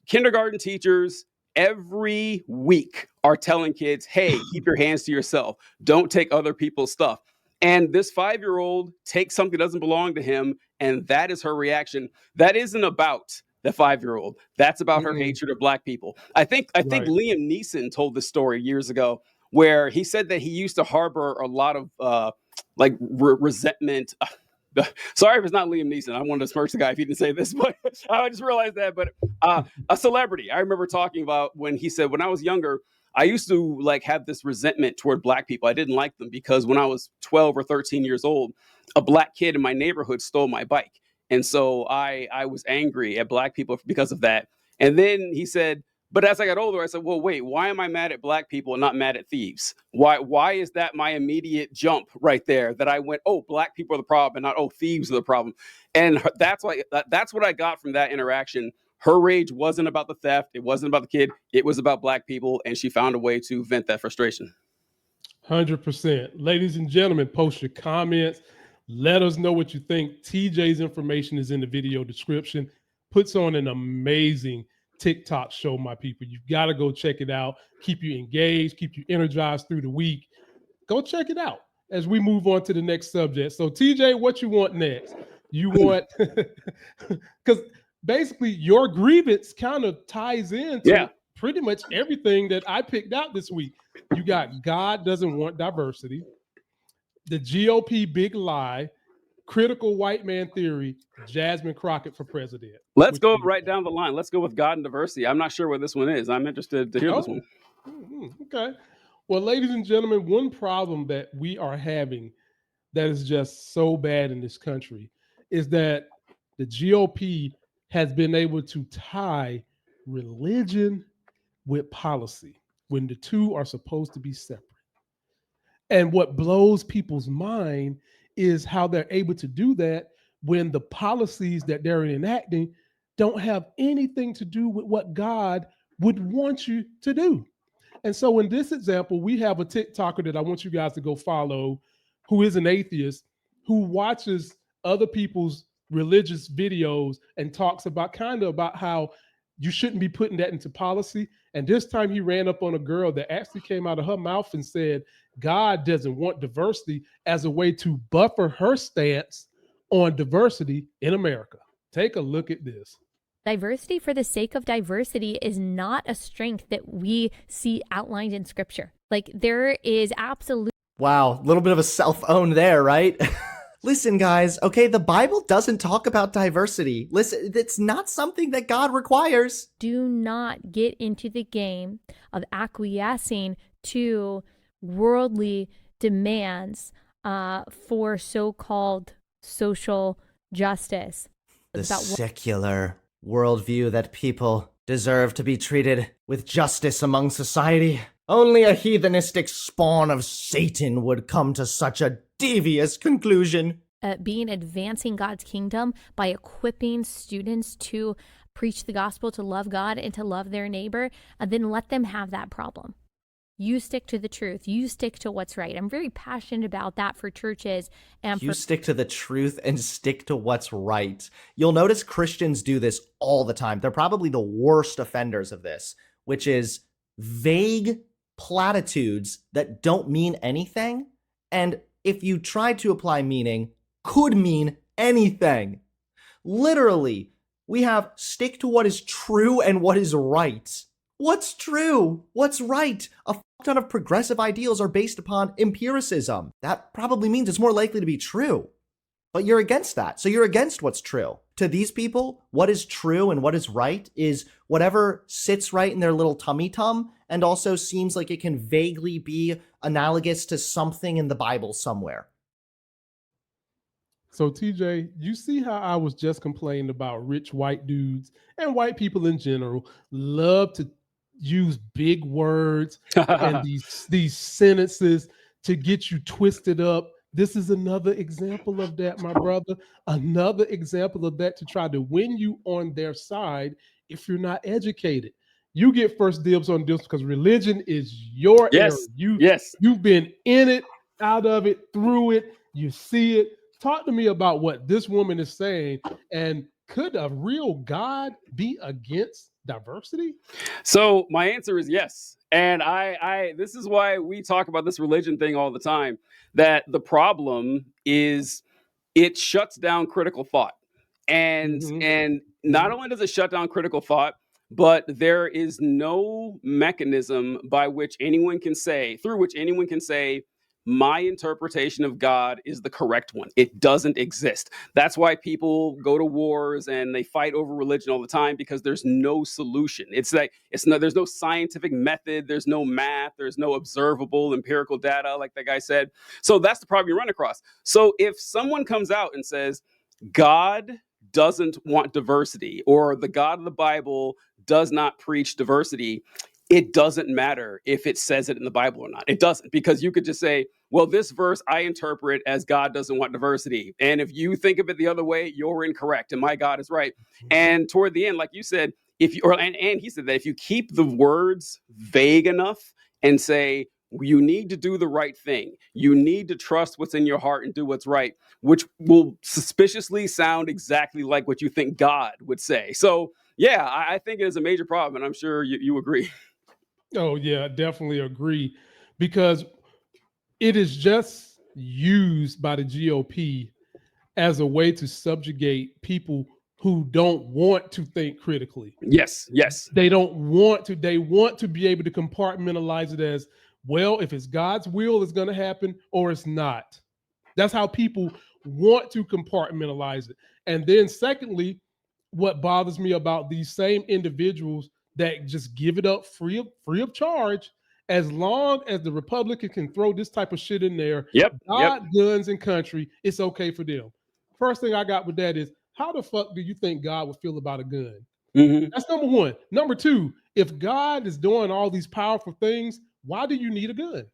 [SPEAKER 3] Kindergarten teachers every week are telling kids, hey, keep your hands to yourself. Don't take other people's stuff. And this 5-year-old takes something that doesn't belong to him, and that is her reaction. That isn't about the 5-year-old. That's about her hatred of Black people. I think Liam Neeson told this story years ago, where he said that he used to harbor a lot of resentment. Sorry if it's not Liam Neeson. I wanted to smirch the guy if he didn't say this, but I just realized that. But a celebrity, I remember talking about when he said, when I was younger, I used to have this resentment toward Black people. I didn't like them because when I was 12 or 13 years old, a Black kid in my neighborhood stole my bike. And so I was angry at Black people because of that. And then he said, but as I got older, I said, well, wait, why am I mad at Black people and not mad at thieves? Why is that my immediate jump right there, that I went, oh, Black people are the problem and not, oh, thieves are the problem? And that's what I got from that interaction. Her rage wasn't about the theft. It wasn't about the kid. It was about Black people. And she found a way to vent that frustration.
[SPEAKER 1] 100%. Ladies and gentlemen, post your comments. Let us know what you think. TJ's information is in the video description. Puts on an amazing TikTok show, my people. You've got to go check it out. Keep you engaged, keep you energized through the week. Go check it out as we move on to the next subject. So, TJ, what you want next? You want, because basically your grievance kind of ties into pretty much everything that I picked out this week. You got God doesn't want diversity, the GOP big lie, critical white man theory, Jasmine Crockett for president.
[SPEAKER 3] Let's
[SPEAKER 1] Which
[SPEAKER 3] go
[SPEAKER 1] one you
[SPEAKER 3] right
[SPEAKER 1] got?
[SPEAKER 3] down the line. Let's go with God and diversity. I'm not sure what this one is. I'm interested to hear this one.
[SPEAKER 1] Okay. Well, ladies and gentlemen, one problem that we are having that is just so bad in this country is that the GOP has been able to tie religion with policy when the two are supposed to be separate. And what blows people's mind is how they're able to do that when the policies that they're enacting don't have anything to do with what God would want you to do. And so in this example, we have a TikToker that I want you guys to go follow who is an atheist who watches other people's religious videos and talks about about how you shouldn't be putting that into policy. And this time he ran up on a girl that actually came out of her mouth and said, God doesn't want diversity as a way to buffer her stance on diversity in America. Take a look at this.
[SPEAKER 9] Diversity for the sake of diversity is not a strength that we see outlined in scripture. Like, there is absolute.
[SPEAKER 10] Wow, a little bit of a self-own there, right? Listen, guys, okay, the Bible doesn't talk about diversity. Listen, it's not something that God requires.
[SPEAKER 9] Do not get into the game of acquiescing to worldly demands for so-called social justice.
[SPEAKER 10] The secular worldview that people deserve to be treated with justice among society. Only a heathenistic spawn of Satan would come to such a devious conclusion.
[SPEAKER 9] Being advancing God's kingdom by equipping students to preach the gospel, to love God and to love their neighbor, and then let them have that problem. You stick to the truth. You stick to what's right. I'm very passionate about that for churches. And
[SPEAKER 10] you stick to the truth and stick to what's right. You'll notice Christians do this all the time. They're probably the worst offenders of this, which is vague platitudes that don't mean anything. And if you try to apply meaning, could mean anything. Literally, we have stick to what is true and what is right. What's true? What's right? A ton of progressive ideals are based upon empiricism. That probably means it's more likely to be true. But you're against that. So you're against what's true. To these people, what is true and what is right is whatever sits right in their little tummy tum and also seems like it can vaguely be analogous to something in the Bible somewhere.
[SPEAKER 1] So TJ, you see how I was just complaining about rich white dudes and white people in general love to use big words and these sentences to get you twisted up. This is another example of that, my brother. Another example of that to try to win you on their side if you're not educated. You get first dibs on this because religion is your area. You've been in it, out of it, through it. You see it. Talk to me about what this woman is saying. And could a real God be against diversity?
[SPEAKER 3] So my answer is yes. And I this is why we talk about this religion thing all the time, that the problem is it shuts down critical thought. And not only does it shut down critical thought, but there is no mechanism by which anyone can say, my interpretation of God is the correct one. It doesn't exist. That's why people go to wars and they fight over religion all the time, because there's no solution. There's no scientific method. There's no math. There's no observable empirical data, like that guy said. So that's the problem you run across. So if someone comes out and says, God doesn't want diversity, or the God of the Bible does not preach diversity, it doesn't matter if it says it in the Bible or not. It doesn't, because you could just say, well, this verse I interpret as God doesn't want diversity. And if you think of it the other way, you're incorrect and my God is right. And toward the end, like you said, he said that if you keep the words vague enough and say, you need to do the right thing, you need to trust what's in your heart and do what's right, which will suspiciously sound exactly like what you think God would say. So yeah, I think it is a major problem, and I'm sure you agree.
[SPEAKER 1] Oh, yeah, definitely agree, because it is just used by the GOP as a way to subjugate people who don't want to think critically.
[SPEAKER 3] Yes.
[SPEAKER 1] They don't want to. They want to be able to compartmentalize it as, well, if it's God's will, it's going to happen, or it's not. That's how people want to compartmentalize it. And then secondly, what bothers me about these same individuals that just give it up free of charge, as long as the Republican can throw this type of shit in there, God, guns, and country, it's okay for them. First thing I got with that is, how the fuck do you think God would feel about a gun? That's number one. Number two, if God is doing all these powerful things, why do you need a gun?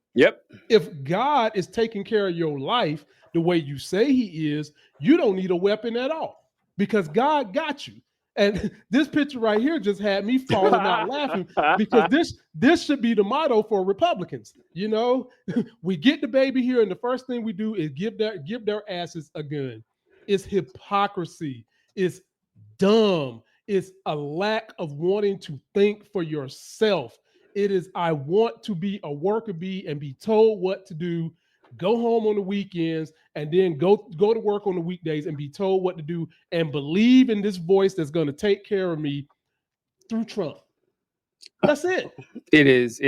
[SPEAKER 1] If God is taking care of your life the way you say he is, you don't need a weapon at all, because God got you. And this picture right here just had me falling out laughing, because this should be the motto for Republicans. You know, we get the baby here, and the first thing we do is give their asses a gun. It's hypocrisy. It's dumb. It's a lack of wanting to think for yourself. It is, I want to be a worker bee and be told what to do, go home on the weekends, and then go to work on the weekdays and be told what to do, and believe in this voice that's going to take care of me through Trump. That's it.
[SPEAKER 3] It is.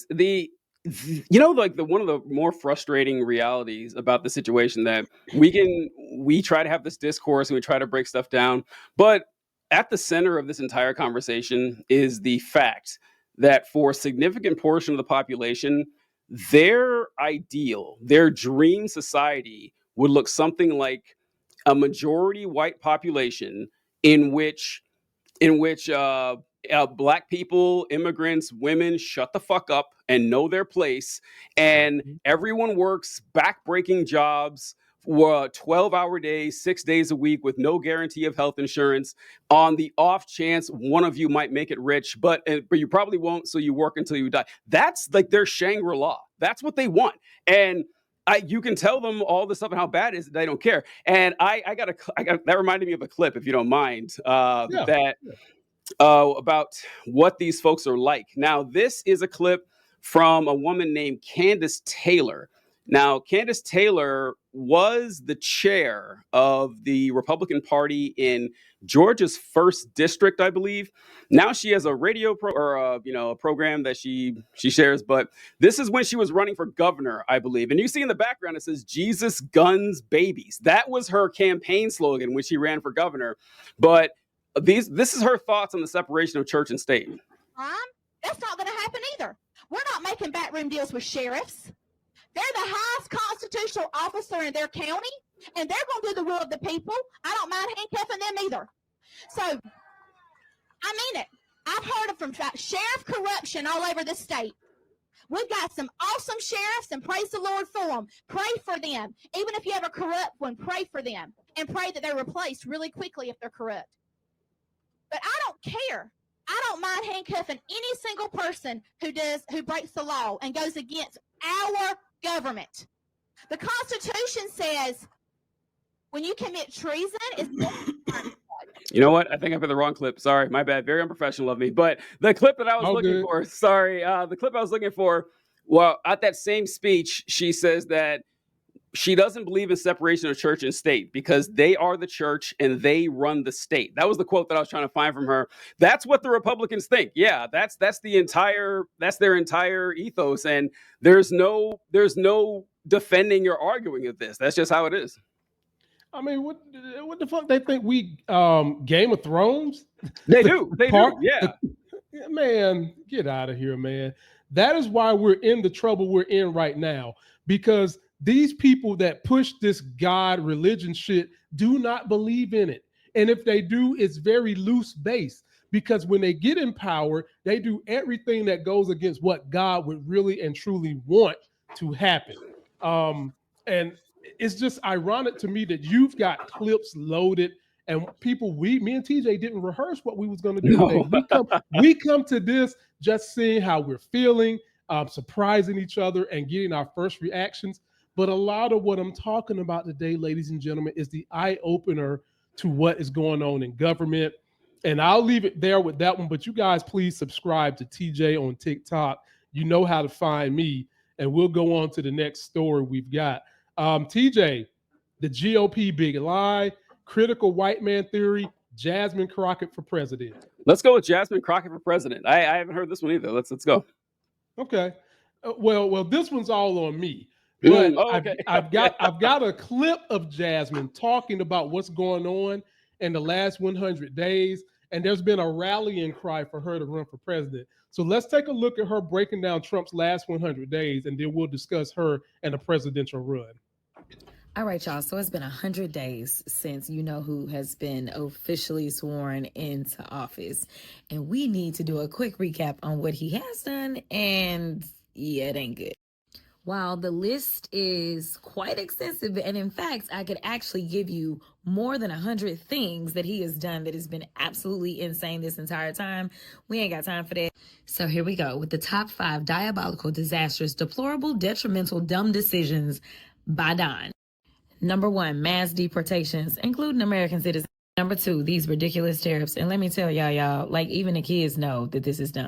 [SPEAKER 3] Like one of the more frustrating realities about the situation, that we try to have this discourse and we try to break stuff down, but at the center of this entire conversation is the fact that for a significant portion of the population, their ideal, their dream society would look something like a majority white population in which Black people, immigrants, women shut the fuck up and know their place, and everyone works backbreaking jobs, 12-hour days, 6 days a week, with no guarantee of health insurance, on the off chance one of you might make it rich, but you probably won't, so you work until you die. That's like their Shangri-La. That's what they want. And you can tell them all this stuff and how bad it is, they don't care. And I got that reminded me of a clip, if you don't mind, about what these folks are like. Now, this is a clip from a woman named Candace Taylor. Now, Candace Taylor was the chair of the Republican Party in Georgia's 1st district, I believe. Now she has a radio a program that she shares, but this is when she was running for governor, I believe. And you see in the background, it says Jesus, guns, babies. That was her campaign slogan when she ran for governor. But this is her thoughts on the separation of church and state.
[SPEAKER 6] That's not going to happen either. We're not making backroom deals with sheriffs. They're the highest constitutional officer in their county, and they're going to do the will of the people. I don't mind handcuffing them either. So, I mean it. I've heard from sheriff corruption all over the state. We've got some awesome sheriffs, and praise the Lord for them. Pray for them. Even if you have a corrupt one, pray for them, and pray that they're replaced really quickly if they're corrupt. But I don't care. I don't mind handcuffing any single person who breaks the law and goes against our government. The Constitution says when you commit treason, it's
[SPEAKER 3] You know what? I think I put the wrong clip. Sorry, my bad. Very unprofessional of me. But the clip that I was looking for, well, at that same speech, she says that she doesn't believe in separation of church and state because they are the church and they run the state. That was the quote that I was trying to find from her. That's what the Republicans think. Yeah, that's their entire ethos, and there's no defending or arguing of this. That's just how it is.
[SPEAKER 1] I mean, what the fuck? They think we Game of Thrones?
[SPEAKER 3] They do. Yeah.
[SPEAKER 1] Man, get out of here, man. That is why we're in the trouble we're in right now, because these people that push this God religion shit do not believe in it. And if they do, it's very loose base, because when they get in power, they do everything that goes against what God would really and truly want to happen. And it's just ironic to me that you've got clips loaded, and people, me and TJ didn't rehearse what we was going to do today. We come to this just seeing how we're feeling, surprising each other and getting our first reactions. But a lot of what I'm talking about today, ladies and gentlemen, is the eye-opener to what is going on in government. And I'll leave it there with that one. But you guys, please subscribe to TJ on TikTok. You know how to find me. And we'll go on to the next story we've got. TJ, the GOP big lie, critical white man theory, Jasmine Crockett for president.
[SPEAKER 3] Let's go with Jasmine Crockett for president. I haven't heard this one either. Let's go.
[SPEAKER 1] Okay. Well, this one's all on me, But
[SPEAKER 3] okay.
[SPEAKER 1] I've got a clip of Jasmine talking about what's going on in the last 100 days, and there's been a rallying cry for her to run for president. So let's take a look at her breaking down Trump's last 100 days, and then we'll discuss her and a presidential run.
[SPEAKER 11] All right, y'all. So it's been 100 days since you know who has been officially sworn into office. And we need to do a quick recap on what he has done. And yeah, it ain't good. While the list is quite extensive, and in fact, I could actually give you more than 100 things that he has done that has been absolutely insane this entire time, we ain't got time for that. So here we go with the top 5 diabolical, disastrous, deplorable, detrimental, dumb decisions by Don. Number 1, mass deportations, including American citizens. Number 2, these ridiculous tariffs. And let me tell y'all, like even the kids know that this is dumb.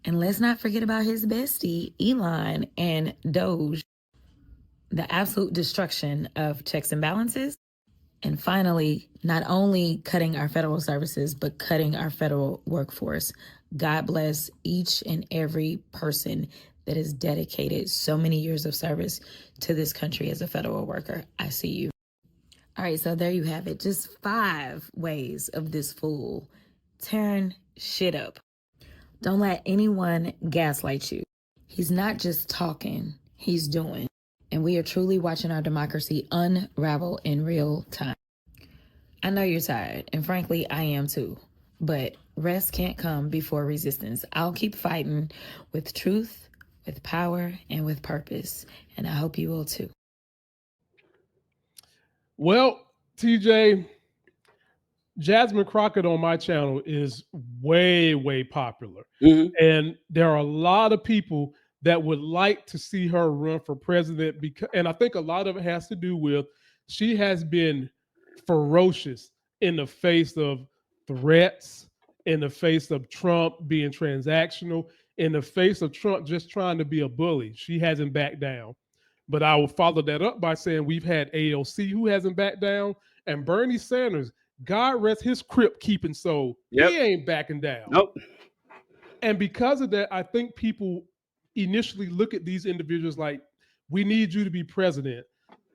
[SPEAKER 11] And let's not forget about his bestie, Elon and Doge. The absolute destruction of checks and balances. And finally, not only cutting our federal services, but cutting our federal workforce. God bless each and every person that has dedicated so many years of service to this country as a federal worker. I see you. All right, so there you have it. Just 5 ways of this fool tearing shit up. Don't let anyone gaslight you. He's not just talking, he's doing. And we are truly watching our democracy unravel in real time. I know you're tired, and frankly, I am too. But rest can't come before resistance. I'll keep fighting with truth, with power, and with purpose. And I hope you will too.
[SPEAKER 1] Well, TJ, Jasmine Crockett on my channel is way, way popular.
[SPEAKER 3] Mhm.
[SPEAKER 1] And there are a lot of people that would like to see her run for president, and I think a lot of it has to do with she has been ferocious in the face of threats, in the face of Trump being transactional, in the face of Trump just trying to be a bully. She hasn't backed down. But I will follow that up by saying we've had AOC who hasn't backed down, and Bernie Sanders, God rest his crypt keeping soul,
[SPEAKER 3] Yep.
[SPEAKER 1] he ain't backing down.
[SPEAKER 3] Nope.
[SPEAKER 1] And because of that, I think people initially look at these individuals like, we need you to be president.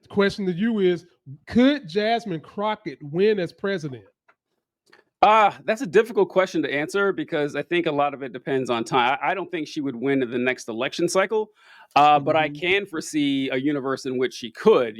[SPEAKER 1] The question to you is, could Jasmine Crockett win as president?
[SPEAKER 3] That's a difficult question to answer because I think a lot of it depends on time. I don't think she would win in the next election cycle, but I can foresee a universe in which she could,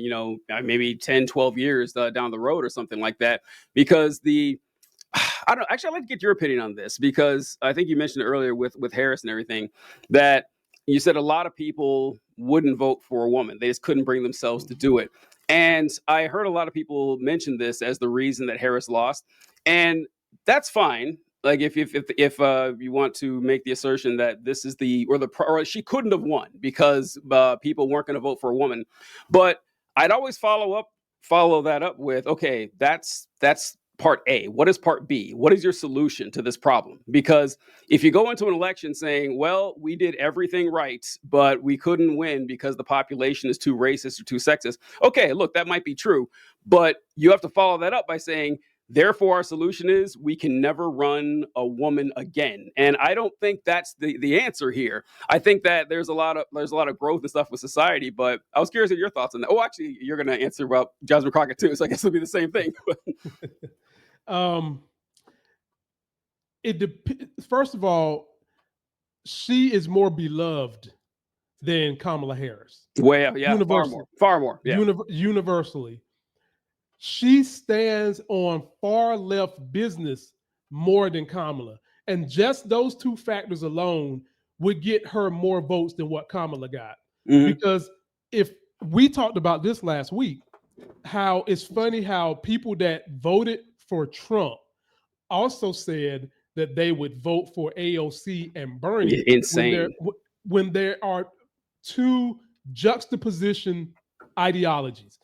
[SPEAKER 3] maybe 10, 12 years down the road or something like that. Because I'd like to get your opinion on this, because I think you mentioned earlier with Harris and everything that you said a lot of people wouldn't vote for a woman. They just couldn't bring themselves to do it. And I heard a lot of people mention this as the reason that Harris lost. And that's fine. Like if you want to make the assertion that this is or she couldn't have won because people weren't going to vote for a woman, but I'd always follow that up with, okay, that's part A. What is part B? What is your solution to this problem? Because if you go into an election saying, well, we did everything right, but we couldn't win because the population is too racist or too sexist. Okay, look, that might be true, but you have to follow that up by saying, therefore, our solution is we can never run a woman again. And I don't think that's the answer here. I think that there's a lot of growth and stuff with society, but I was curious of your thoughts on that. Oh, actually, you're going to answer about Jasmine Crockett too, so I guess it'll be the same thing.
[SPEAKER 1] First of all, she is more beloved than Kamala Harris.
[SPEAKER 3] Well, yeah, far more. Yeah.
[SPEAKER 1] Universally. She stands on far left business more than Kamala. And just those 2 factors alone would get her more votes than what Kamala got. Mm-hmm. Because if we talked about this last week, how it's funny how people that voted for Trump also said that they would vote for AOC and Bernie.
[SPEAKER 3] Insane.
[SPEAKER 1] When there are 2 juxtaposition ideologies.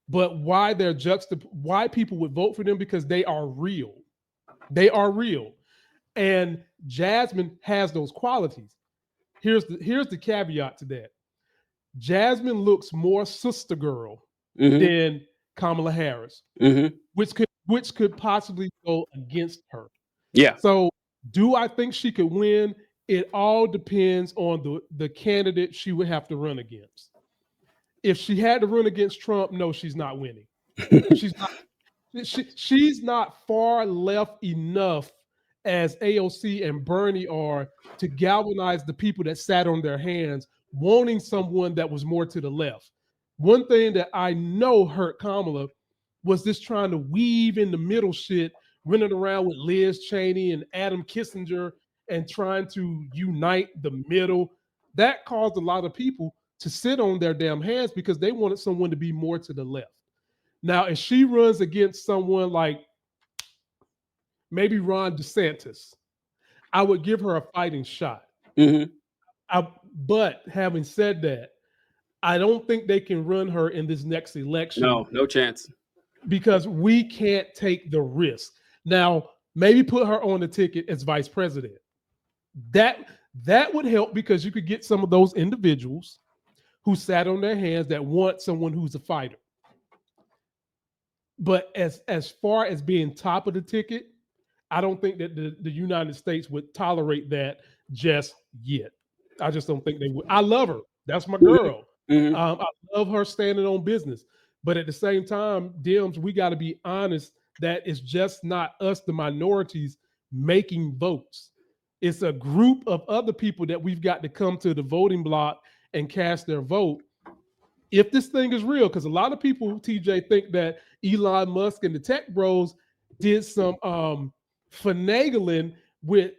[SPEAKER 1] But why why people would vote for them? Because they are real. They are real. And Jasmine has those qualities. Here's the caveat to that. Jasmine looks more sister girl than Kamala Harris, which could possibly go against her.
[SPEAKER 3] Yeah.
[SPEAKER 1] So do I think she could win? It all depends on the candidate she would have to run against. if she had to run against Trump, no, she's not winning. She's not. She's not far left enough as AOC and Bernie are to galvanize the people that sat on their hands, wanting someone that was more to the left. One thing that I know hurt Kamala was this trying to weave in the middle shit, running around with Liz Cheney and Adam Kissinger and trying to unite the middle. That caused a lot of people to sit on their damn hands because they wanted someone to be more to the left. Now, if she runs against someone like maybe Ron DeSantis, I would give her a fighting shot. But having said that, I don't think they can run her in this next election.
[SPEAKER 3] No chance.
[SPEAKER 1] Because we can't take the risk. Now, maybe put her on the ticket as vice president. That would help because you could get some of those individuals who sat on their hands that want someone who's a fighter. But as far as being top of the ticket, I don't think that the United States would tolerate that just yet. I just don't think they would. I love her. That's my girl. I love her standing on business. But at the same time, Dems, we got to be honest that it's just not us, the minorities, making votes. It's a group of other people that we've got to come to the voting block and cast their vote. If this thing is real, because a lot of people, TJ, think that Elon Musk and the tech bros did some finagling with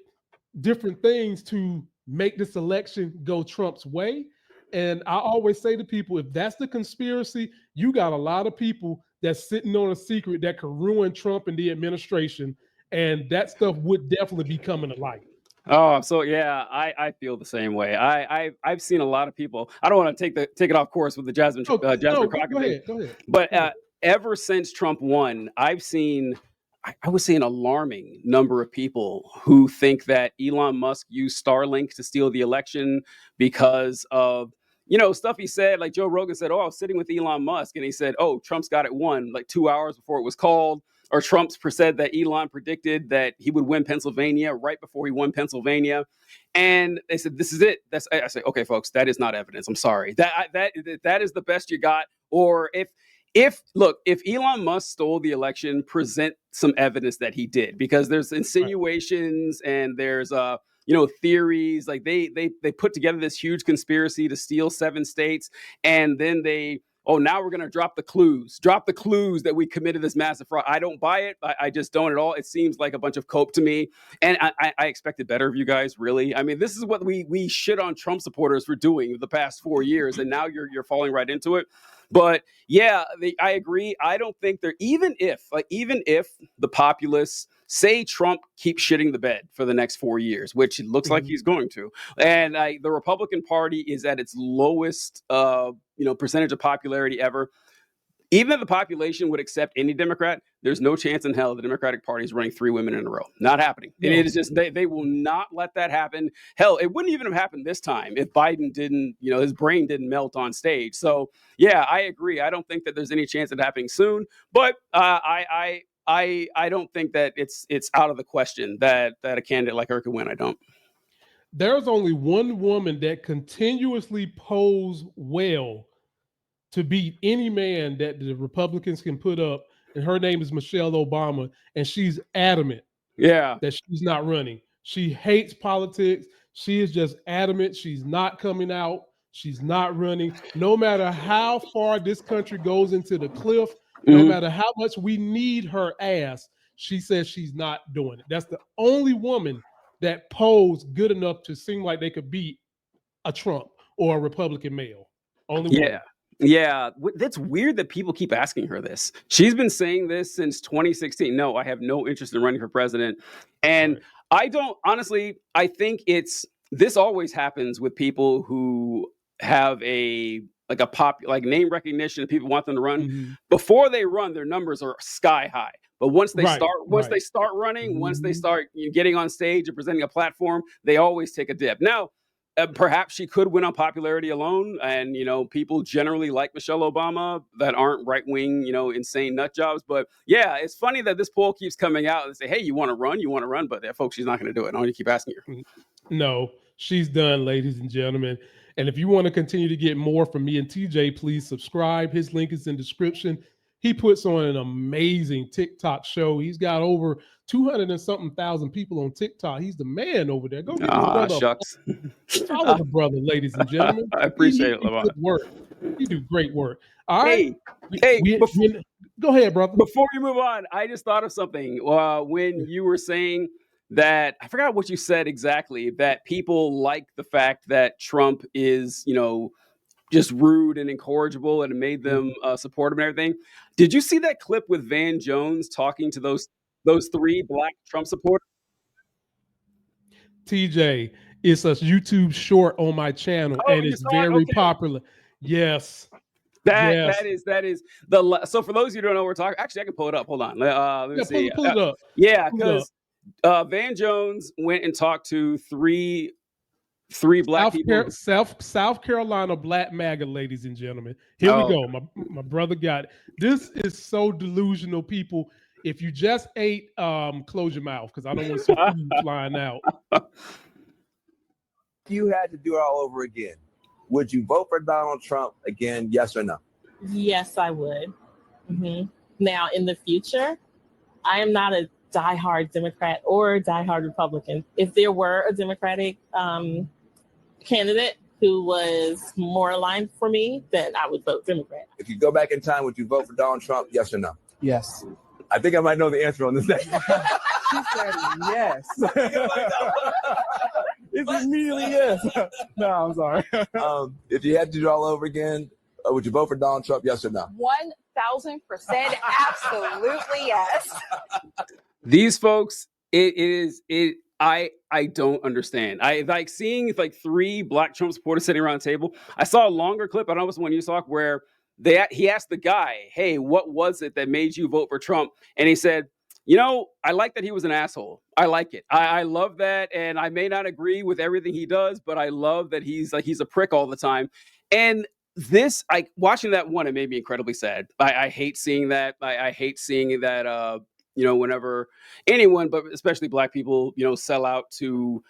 [SPEAKER 1] different things to make this election go Trump's way. And I always say to people, if that's the conspiracy, you got a lot of people that's sitting on a secret that could ruin Trump and the administration. And that stuff would definitely be coming to light.
[SPEAKER 3] Oh, so yeah, I feel the same way. I've seen a lot of people. I don't want to take it off course with the Jasmine Crockett thing.
[SPEAKER 1] Go ahead.
[SPEAKER 3] But ever since Trump won, I've seen, I would say, an alarming number of people who think that Elon Musk used Starlink to steal the election because of, stuff he said. Like Joe Rogan said, I was sitting with Elon Musk, and he said, Trump's got it won like 2 hours before it was called. Or Trump's said that Elon predicted that he would win Pennsylvania right before he won Pennsylvania. And they said, this is it. I say, okay, folks, that is not evidence. I'm sorry. That is the best you got. Or if Elon Musk stole the election, present some evidence that he did, because there's insinuations and there's theories. Like they put together this huge conspiracy to steal 7 states, and then now we're going to drop the clues that we committed this massive fraud. I don't buy it. I just don't at all. It seems like a bunch of cope to me. And I expected better of you guys, really. I mean, this is what we shit on Trump supporters for doing the past 4 years. And now you're falling right into it. But yeah, I agree. I don't think even if the populists say Trump keeps shitting the bed for the next 4 years, which it looks like he's going to, and the Republican Party is at its lowest percentage of popularity ever. Even if the population would accept any Democrat, there's no chance in hell the Democratic Party is running 3 women in a row. Not happening. No. It is just they will not let that happen. Hell, it wouldn't even have happened this time if Biden didn't, his brain didn't melt on stage. So yeah, I agree. I don't think that there's any chance of it happening soon. But I don't think that it's out of the question that a candidate like her could win. I don't.
[SPEAKER 1] There's only one woman that continuously posed well to beat any man that the Republicans can put up, and her name is Michelle Obama, and she's adamant that she's not running. She hates politics. She is just adamant. She's not coming out. She's not running. No matter how far this country goes into the cliff, no matter how much we need her ass, she says she's not doing it. That's the only woman that posed good enough to seem like they could beat a Trump or a Republican male. Only one.
[SPEAKER 3] Yeah, that's weird that people keep asking her this. She's been saying this since 2016. No, I have no interest in running for president. And I don't, honestly, I think this always happens with people who have name recognition, and people want them to run. Before they run, their numbers are sky high. But once they start running, once they start getting on stage and presenting a platform, they always take a dip. Now, perhaps she could win on popularity alone, and people generally like Michelle Obama that aren't right-wing, insane nut jobs. But yeah, it's funny that this poll keeps coming out and say, "Hey, you want to run?" But folks, she's not going to do it. I want to keep asking her.
[SPEAKER 1] No, she's done, ladies and gentlemen. And if you want to continue to get more from me and TJ, please subscribe. His link is in the description. He puts on an amazing TikTok show. He's got over 200 and something thousand people on TikTok. He's the man over there. Go give this brother
[SPEAKER 3] Shucks.
[SPEAKER 1] follow the brother, ladies and gentlemen.
[SPEAKER 3] I appreciate it,
[SPEAKER 1] He
[SPEAKER 3] Lamont.
[SPEAKER 1] good work. He do great work. All right.
[SPEAKER 3] Hey,
[SPEAKER 1] Go ahead, brother.
[SPEAKER 3] Before you move on, I just thought of something. When you were saying that, I forgot what you said exactly, that people like the fact that Trump is, just rude and incorrigible, and it made them support him and everything. Did you see that clip with Van Jones talking to those 3 black Trump supporters?
[SPEAKER 1] TJ, it's a YouTube short on my channel, and it's very popular. Yes.
[SPEAKER 3] That is the. So for those of you who don't know what we're talking, actually, I can pull it up. Hold on. Let me see.
[SPEAKER 1] Pull it up.
[SPEAKER 3] Yeah, because Van Jones went and talked to three black people.
[SPEAKER 1] South Carolina black MAGA, ladies and gentlemen. Here we go. My brother got it. This is so delusional, people. If you just ate, close your mouth, because I don't want to see food flying out.
[SPEAKER 12] You had to do it all over again. Would you vote for Donald Trump again? Yes or no?
[SPEAKER 13] Yes, I would. Mm-hmm. Now, in the future, I am not a diehard Democrat or a diehard Republican. If there were a Democratic candidate who was more aligned for me, then I would vote Democrat.
[SPEAKER 12] If you go back in time, would you vote for Donald Trump? Yes or no?
[SPEAKER 14] Yes.
[SPEAKER 12] I think I might know the answer on this.
[SPEAKER 14] She said yes. It's immediately yes. No, I'm sorry.
[SPEAKER 12] If you had to do it all over again, would you vote for Donald Trump? Yes or no?
[SPEAKER 15] 1,000% absolutely yes.
[SPEAKER 3] These folks, I don't understand. I like seeing like 3 black Trump supporters sitting around the table. I saw a longer clip. I don't know if it was one you saw where he asked the guy, "Hey, what was it that made you vote for Trump?" And he said, I like that he was an asshole. I like it. I love that. And I may not agree with everything he does, but I love that he's a prick all the time. And this, watching that one, it made me incredibly sad. I hate seeing that. I hate seeing that, whenever anyone, but especially black people, sell out to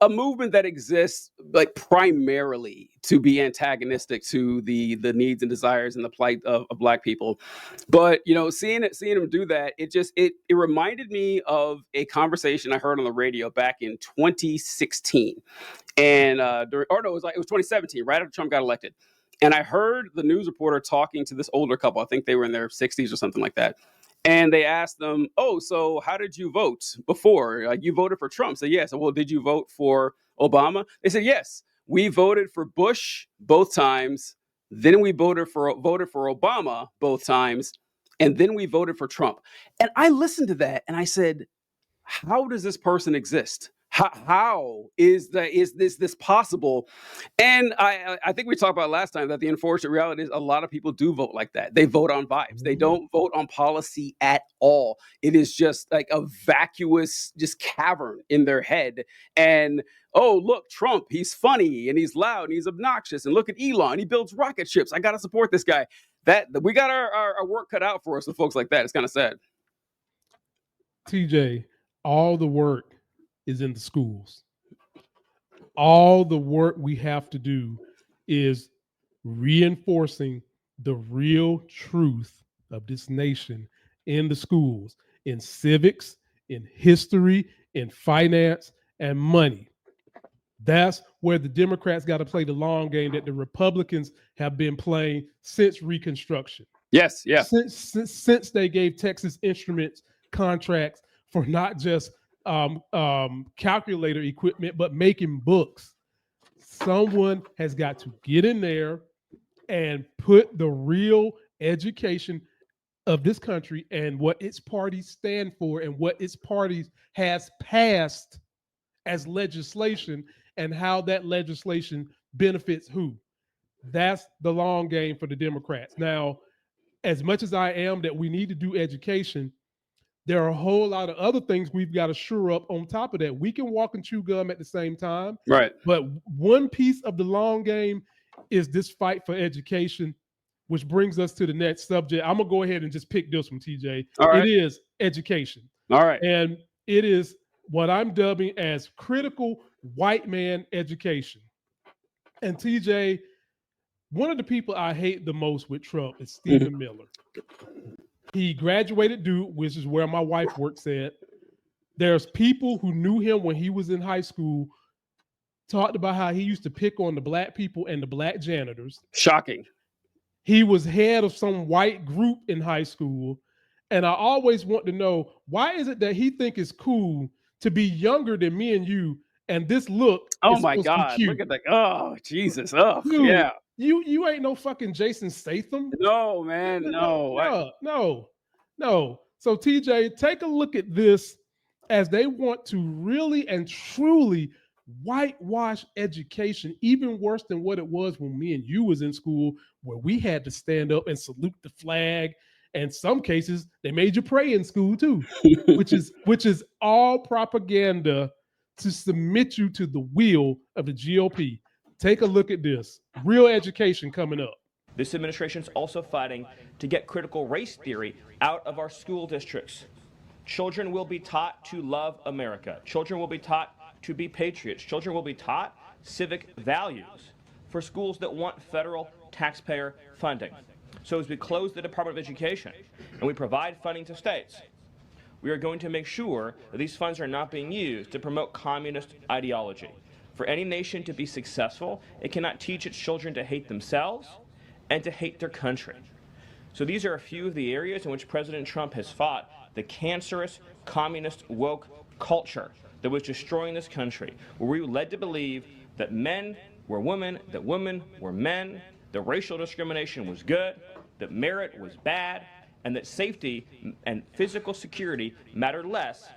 [SPEAKER 3] a movement that exists like primarily to be antagonistic to the needs and desires and the plight of black people. But seeing him do that, it reminded me of a conversation I heard on the radio back in 2016, and it was 2017, right after Trump got elected. And I heard the news reporter talking to this older couple. I think they were in their 60s or something like that. And they asked them, "Oh, so how did you vote before? Like, you voted for Trump?" So yes. Well, did you vote for Obama? They said, "Yes, we voted for Bush both times. Then we voted for Obama both times, and then we voted for Trump." And I listened to that and I said, "How does this person exist? How is this possible?" And I think we talked about last time that the unfortunate reality is a lot of people do vote like that. They vote on vibes. They don't vote on policy at all. It is just like a vacuous, just cavern in their head. And oh, look, Trump, he's funny and he's loud and he's obnoxious. And look at Elon, he builds rocket ships. I got to support this guy. That we got our work cut out for us with folks like that. It's kind of sad.
[SPEAKER 1] TJ, all the work is in the schools. All the work we have to do is reinforcing the real truth of this nation in the schools, in civics, in history, in finance, and money. That's where the Democrats got to play the long game that the Republicans have been playing since Reconstruction.
[SPEAKER 3] Yes, yeah.
[SPEAKER 1] Since they gave Texas Instruments contracts for not just calculator equipment, but making books. Someone has got to get in there and put the real education of this country and what its parties stand for and what its parties has passed as legislation and how that legislation benefits who. That's the long game for the Democrats. Now, as much as I am that we need to do education, there are a whole lot of other things we've got to shore up on top of that. We can walk and chew gum at the same time.
[SPEAKER 3] Right.
[SPEAKER 1] But one piece of the long game is this fight for education, which brings us to the next subject. I'm going to go ahead and just pick this one, TJ.
[SPEAKER 3] All right.
[SPEAKER 1] It is education.
[SPEAKER 3] All right.
[SPEAKER 1] And it is what I'm dubbing as critical white man education. And TJ, one of the people I hate the most with Trump is Stephen Miller. He graduated Duke, which is where my wife works at. There's people who knew him when he was in high school, talked about how he used to pick on the black people and the black janitors.
[SPEAKER 3] Shocking.
[SPEAKER 1] He was head of some white group in high school. And I always want to know, why is it that he think it's cool to be younger than me and you, and this look
[SPEAKER 3] Oh
[SPEAKER 1] is
[SPEAKER 3] my
[SPEAKER 1] supposed to be
[SPEAKER 3] God.
[SPEAKER 1] cute?
[SPEAKER 3] Look at that. Oh, Jesus. Oh,
[SPEAKER 1] Dude,
[SPEAKER 3] yeah.
[SPEAKER 1] You ain't no fucking Jason Statham.
[SPEAKER 3] No, man. No.
[SPEAKER 1] No. So TJ, take a look at this as they want to really and truly whitewash education, even worse than what it was when me and you was in school, where we had to stand up and salute the flag. And some cases they made you pray in school too, which is all propaganda to submit you to the will of the GOP. Take a look at this. Real education coming up.
[SPEAKER 16] This administration is also fighting to get critical race theory out of our school districts. Children will be taught to love America. Children will be taught to be patriots. Children will be taught civic values for schools that want federal taxpayer funding. So as we close the Department of Education and we provide funding to states, we are going to make sure that these funds are not being used to promote communist ideology. For any nation to be successful, it cannot teach its children to hate themselves and to hate their country. So these are a few of the areas in which President Trump has fought the cancerous, communist, woke culture that was destroying this country, where we were led to believe that men were women, that women were men, that racial discrimination was good, that merit was bad, and that safety and physical security mattered less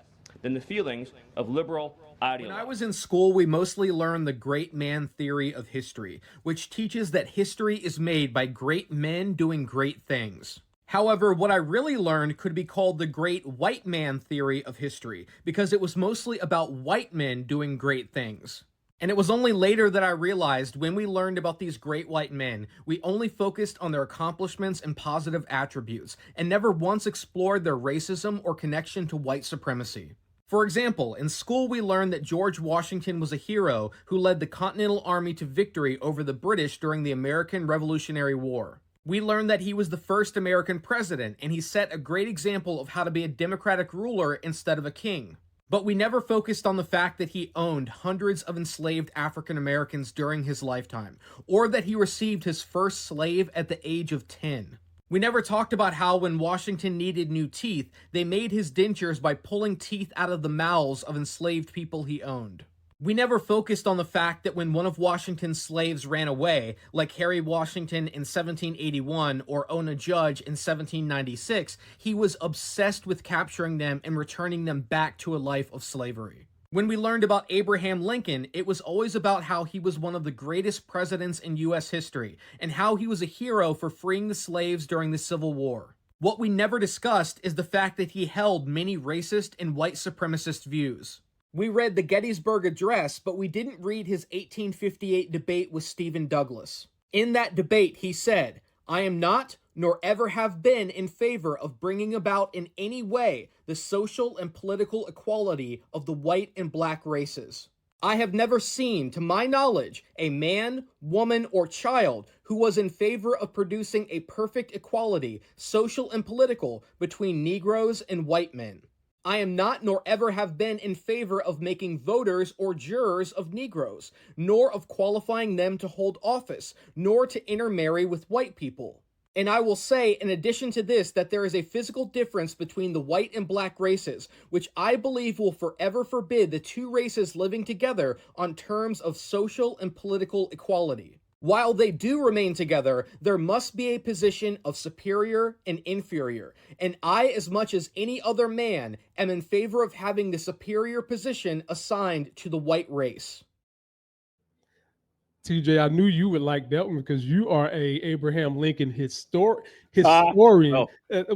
[SPEAKER 16] than the feelings of liberal ideology.
[SPEAKER 17] When I was in school, we mostly learned the great man theory of history, which teaches that history is made by great men doing great things. However, what I really learned could be called the great white man theory of history, because it was mostly about white men doing great things. And it was only later that I realized when we learned about these great white men, we only focused on their accomplishments and positive attributes, and never once explored their racism or connection to white supremacy. For example, in school we learned that George Washington was a hero who led the Continental Army to victory over the British during the American Revolutionary War. We learned that he was the first American president, and he set a great example of how to be a democratic ruler instead of a king. But we never focused on the fact that he owned hundreds of enslaved African Americans during his lifetime, or that he received his first slave at the age of 10. We never talked about how when Washington needed new teeth, they made his dentures by pulling teeth out of the mouths of enslaved people he owned. We never focused on the fact that when one of Washington's slaves ran away, like Harry Washington in 1781 or Ona Judge in 1796, he was obsessed with capturing them and returning them back to a life of slavery. When we learned about Abraham Lincoln, it was always about how he was one of the greatest presidents in U.S. history, and how he was a hero for freeing the slaves during the Civil War. What we never discussed is the fact that he held many racist and white supremacist views. We read the Gettysburg Address, but we didn't read his 1858 debate with Stephen Douglas. In that debate, he said, "I am not, nor ever have been, in favor of bringing about in any way the social and political equality of the white and black races. I have never seen, to my knowledge, a man, woman, or child who was in favor of producing a perfect equality, social and political, between Negroes and white men. I am not, nor ever have been, in favor of making voters or jurors of Negroes, nor of qualifying them to hold office, nor to intermarry with white people. And I will say, in addition to this, that there is a physical difference between the white and black races, which I believe will forever forbid the two races living together on terms of social and political equality. While they do remain together, there must be a position of superior and inferior, and I, as much as any other man, am in favor of having the superior position assigned to the white race."
[SPEAKER 1] TJ, I knew you would like that one because you are a Abraham Lincoln historian.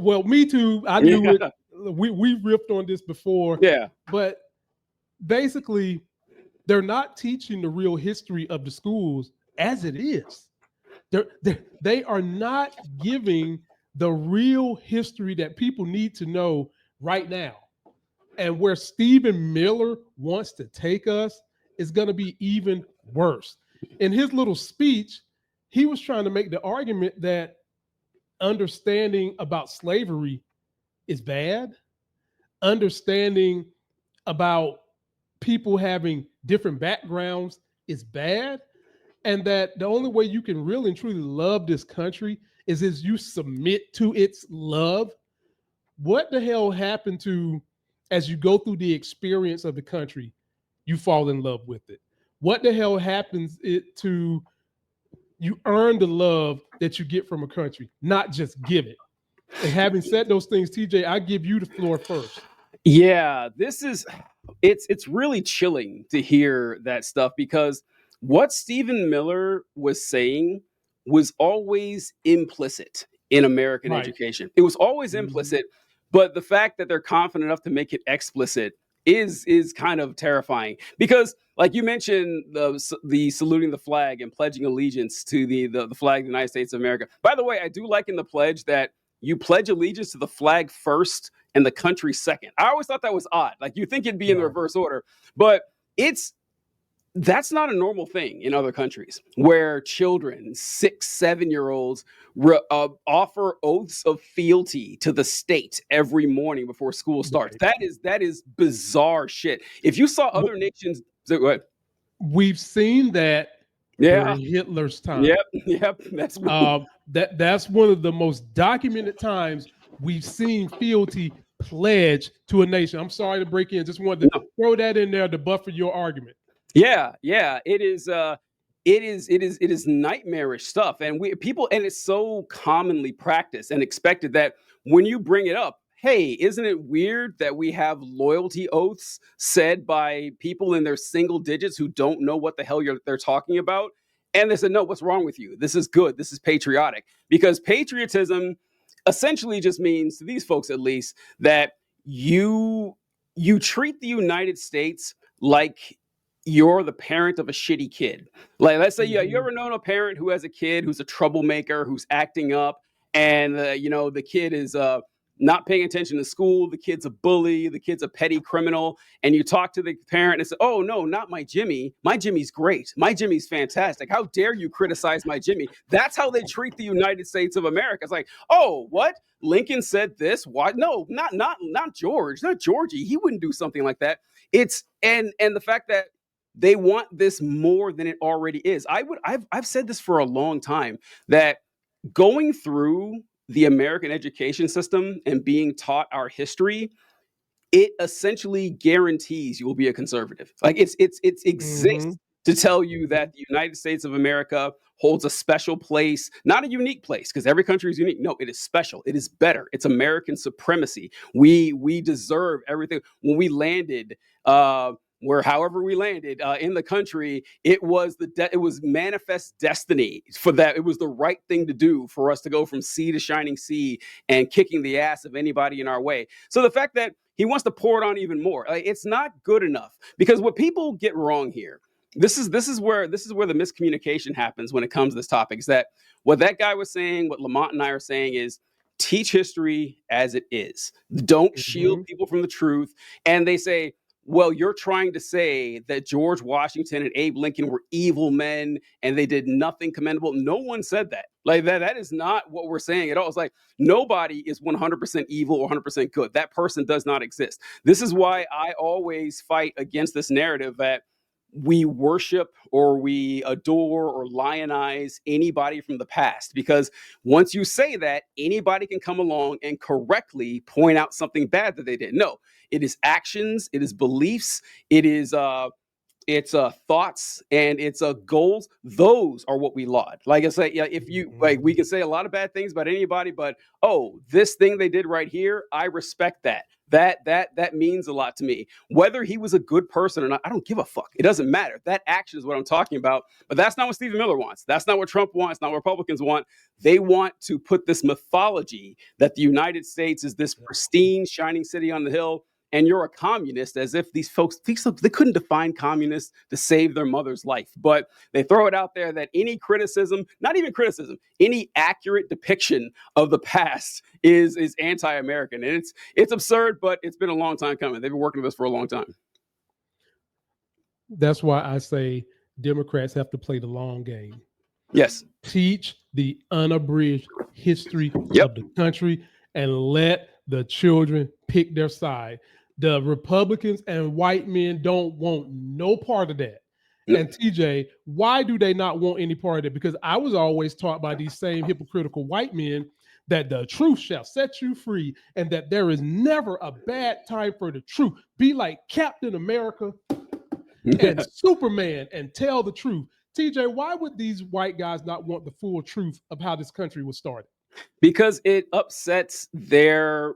[SPEAKER 1] Well, me too. I knew it. We riffed on this before.
[SPEAKER 3] Yeah.
[SPEAKER 1] But basically, they're not teaching the real history of the schools as it is. They are not giving the real history that people need to know right now. And where Stephen Miller wants to take us is going to be even worse. In his little speech, he was trying to make the argument that understanding about slavery is bad, understanding about people having different backgrounds is bad, and that the only way you can really and truly love this country is as you submit to its love. What the hell happened to, as you go through the experience of the country, you fall in love with it? What the hell happens it to you earn the love that you get from a country, not just give it? And having said those things, TJ, I give you the floor first.
[SPEAKER 3] Yeah, it's really chilling to hear that stuff, because what Stephen Miller was saying was always implicit in American
[SPEAKER 1] Right.
[SPEAKER 3] education. It was always implicit, but the fact that they're confident enough to make it explicit is kind of terrifying, because like you mentioned, the saluting the flag and pledging allegiance to the flag of the United States of America. By the way, I do like in the pledge that you pledge allegiance to the flag first and the country second. I always thought that was odd. Like, you think it'd be in the reverse order, but that's not a normal thing in other countries, where children, 6, 7-year-olds, offer oaths of fealty to the state every morning before school starts. That is bizarre shit. If you saw other nations, go ahead.
[SPEAKER 1] We've seen that during Hitler's time.
[SPEAKER 3] Yep. That's
[SPEAKER 1] that's one of the most documented times we've seen fealty pledged to a nation. I'm sorry to break in. Just wanted to throw that in there to buffer your argument.
[SPEAKER 3] Yeah. It is nightmarish stuff, and it's so commonly practiced and expected that when you bring it up, hey, isn't it weird that we have loyalty oaths said by people in their single digits who don't know what the hell they're talking about? And they said, no, what's wrong with you? This is good. This is patriotic. Because patriotism essentially just means, to these folks at least, that you treat the United States like you're the parent of a shitty kid. Like, let's say, you ever known a parent who has a kid who's a troublemaker, who's acting up, and the kid is not paying attention to school, the kid's a bully, the kid's a petty criminal, and you talk to the parent and say, oh no, not my Jimmy. My Jimmy's great. My Jimmy's fantastic. How dare you criticize my Jimmy? That's how they treat the United States of America. It's like, oh, what? Lincoln said this? Why? No, not George, not Georgie. He wouldn't do something like that. And the fact that they want this more than it already is. I've said this for a long time, that going through the American education system and being taught our history, it essentially guarantees you will be a conservative. Like, it exists to tell you that the United States of America holds a special place, not a unique place, because every country is unique. No, it is special. It is better. It's American supremacy. We deserve everything. When we landed, however we landed in the country, it was it was manifest destiny for that. It was the right thing to do for us to go from sea to shining sea and kicking the ass of anybody in our way. So the fact that he wants to pour it on even more, it's not good enough, because what people get wrong here, this is where the miscommunication happens when it comes to this topic, is that what that guy was saying, what Lamont and I are saying, is teach history as it is. Don't shield people from the truth. And they say, well, you're trying to say that George Washington and Abe Lincoln were evil men and they did nothing commendable. No one said that. Like, that is not what we're saying at all. It's like, nobody is 100% evil or 100% good. That person does not exist. This is why I always fight against this narrative that we worship or we adore or lionize anybody from the past, because once you say that, anybody can come along and correctly point out something bad that they did. No, it is actions, it is beliefs, it is it's thoughts, and it's goals. Those are what we laud. Like I say, if you we can say a lot of bad things about anybody, but this thing they did right here, I respect that. That means a lot to me. Whether he was a good person or not, I don't give a fuck. It doesn't matter. That action is what I'm talking about. But that's not what Stephen Miller wants. That's not what Trump wants. Not what Republicans want. They want to put this mythology that the United States is this pristine, shining city on the hill, and you're a communist, as if these folks, they couldn't define communist to save their mother's life. But they throw it out there that any criticism, not even criticism, any accurate depiction of the past is anti-American. And it's absurd, but it's been a long time coming. They've been working with us for a long time.
[SPEAKER 1] That's why I say Democrats have to play the long game.
[SPEAKER 3] Yes.
[SPEAKER 1] Teach the unabridged history
[SPEAKER 3] Yep.
[SPEAKER 1] of the country and let the children pick their side. The Republicans and white men don't want no part of that. And TJ, why do they not want any part of it? Because I was always taught by these same hypocritical white men that the truth shall set you free and that there is never a bad time for the truth. Be like Captain America and Superman and tell the truth. TJ, why would these white guys not want the full truth of how this country was started?
[SPEAKER 3] Because it upsets their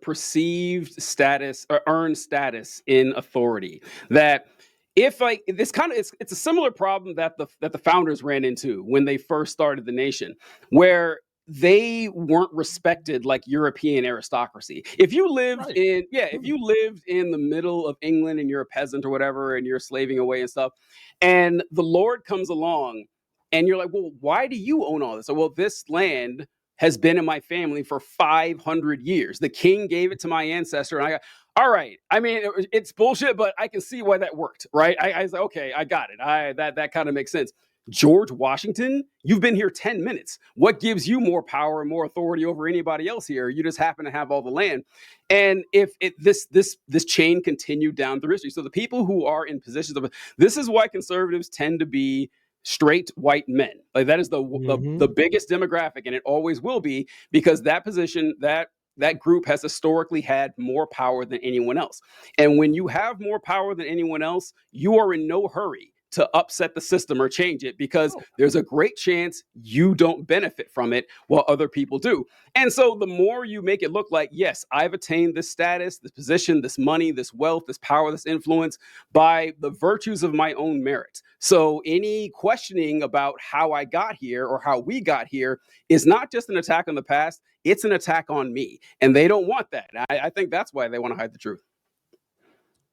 [SPEAKER 3] perceived status or earned status in authority. That if like this kind of it's a similar problem that the founders ran into when they first started the nation, where they weren't respected like European aristocracy. If you lived if you lived in the middle of England and you're a peasant or whatever and you're slaving away and stuff, and the Lord comes along and you're like, well, why do you own all this? So, well, this land has been in my family for 500 years. The king gave it to my ancestor. And I got, all right. I mean, it's bullshit, but I can see why that worked, right? I was like, okay, I got it. That kind of makes sense. George Washington, you've been here 10 minutes. What gives you more power and more authority over anybody else here? You just happen to have all the land. And if this chain continued down through history, so the people who are in positions of this is why conservatives tend to be straight white men. Like that is the biggest demographic, and it always will be, because that position, that group has historically had more power than anyone else. And when you have more power than anyone else, you are in no hurry to upset the system or change it, because there's a great chance you don't benefit from it while other people do. And so the more you make it look like, yes, I've attained this status, this position, this money, this wealth, this power, this influence by the virtues of my own merit. So any questioning about how I got here or how we got here is not just an attack on the past, it's an attack on me. And they don't want that. I think that's why they want to hide the truth.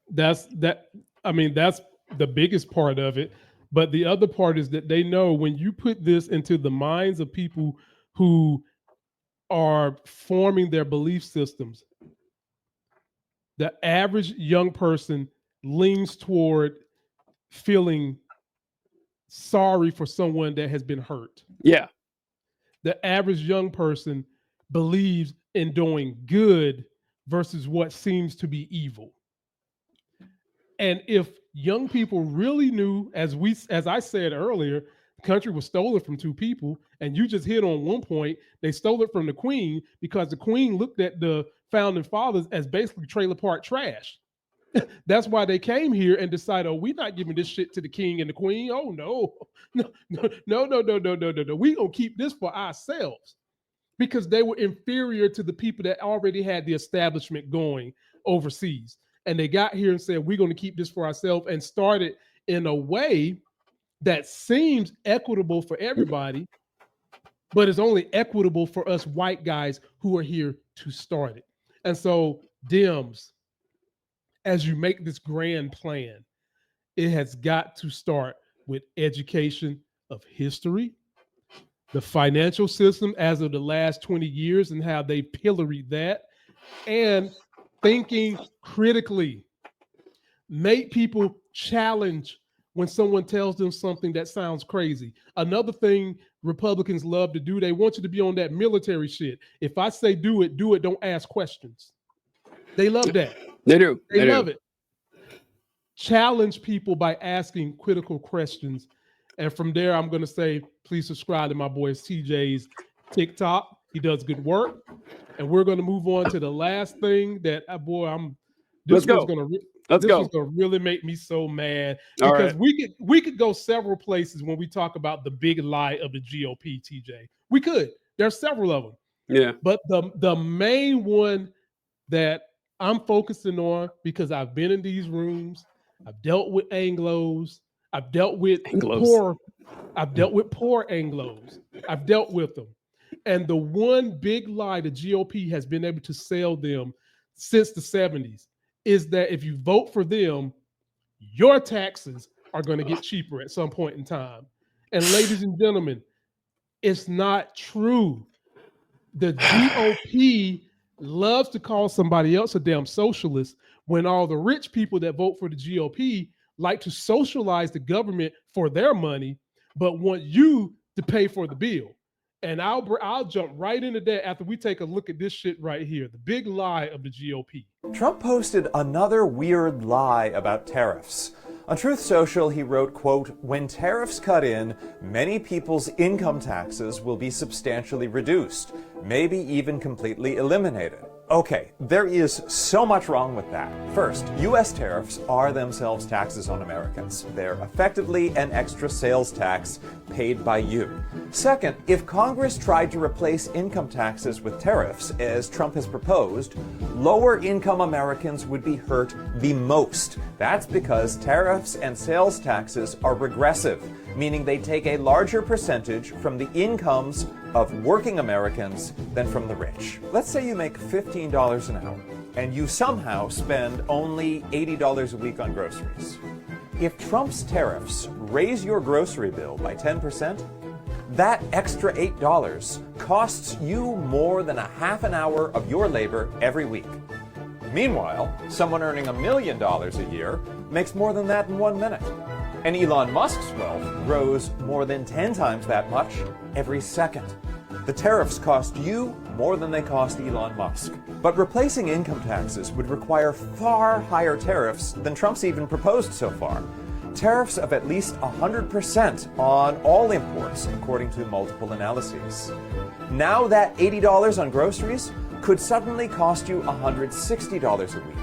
[SPEAKER 1] That's the biggest part of it. But the other part is that they know when you put this into the minds of people who are forming their belief systems, the average young person leans toward feeling sorry for someone that has been hurt.
[SPEAKER 3] Yeah.
[SPEAKER 1] The average young person believes in doing good versus what seems to be evil. And if young people really knew, as I said earlier, the country was stolen from two people, and you just hit on one point, they stole it from the Queen because the Queen looked at the founding fathers as basically trailer park trash. That's why they came here and decided, oh, we're not giving this shit to the king and the queen. Oh, no. We're going to keep this for ourselves, because they were inferior to the people that already had the establishment going overseas. And they got here and said, we're going to keep this for ourselves, and started in a way that seems equitable for everybody, but it's only equitable for us white guys who are here to start it. And so, Dems, as you make this grand plan, it has got to start with education of history, the financial system as of the last 20 years and how they pilloried that, and thinking critically. Make people challenge when someone tells them something that sounds crazy. Another thing Republicans love to do, they want you to be on that military shit. If I say do it, don't ask questions. They love that.
[SPEAKER 3] They do.
[SPEAKER 1] They love it. Challenge people by asking critical questions. And from there, I'm going to say, please subscribe to my boy TJ's TikTok. He does good work. And we're going to move on to the last thing that, this one's going to really make me so mad. Because we could go several places when we talk about the big lie of the GOP, TJ. We could. There's several of them.
[SPEAKER 3] Yeah.
[SPEAKER 1] But the main one that I'm focusing on, because I've been in these rooms, I've dealt with Anglos, I've dealt with poor Anglos. I've dealt with them. And the one big lie the GOP has been able to sell them since the 70s is that if you vote for them, your taxes are going to get cheaper at some point in time. And ladies and gentlemen, it's not true. The GOP loves to call somebody else a damn socialist when all the rich people that vote for the GOP like to socialize the government for their money, but want you to pay for the bill. And I'll jump right into that after we take a look at this shit right here, the big lie of the GOP.
[SPEAKER 18] Trump posted another weird lie about tariffs. On Truth Social, he wrote, quote, "When tariffs cut in, many people's income taxes will be substantially reduced, maybe even completely eliminated." Okay, there is so much wrong with that. First, U.S. tariffs are themselves taxes on Americans. They're effectively an extra sales tax paid by you. Second, if Congress tried to replace income taxes with tariffs, as Trump has proposed, lower income Americans would be hurt the most. That's because tariffs and sales taxes are regressive, meaning they take a larger percentage from the incomes of working Americans than from the rich. Let's say you make $15 an hour and you somehow spend only $80 a week on groceries. If Trump's tariffs raise your grocery bill by 10%, that extra $8 costs you more than a half an hour of your labor every week. Meanwhile, someone earning $1 million a year makes more than that in 1 minute. And Elon Musk's wealth grows more than 10 times that much every second. The tariffs cost you more than they cost Elon Musk. But replacing income taxes would require far higher tariffs than Trump's even proposed so far. Tariffs of at least 100% on all imports, according to multiple analyses. Now that $80 on groceries could suddenly cost you $160 a week.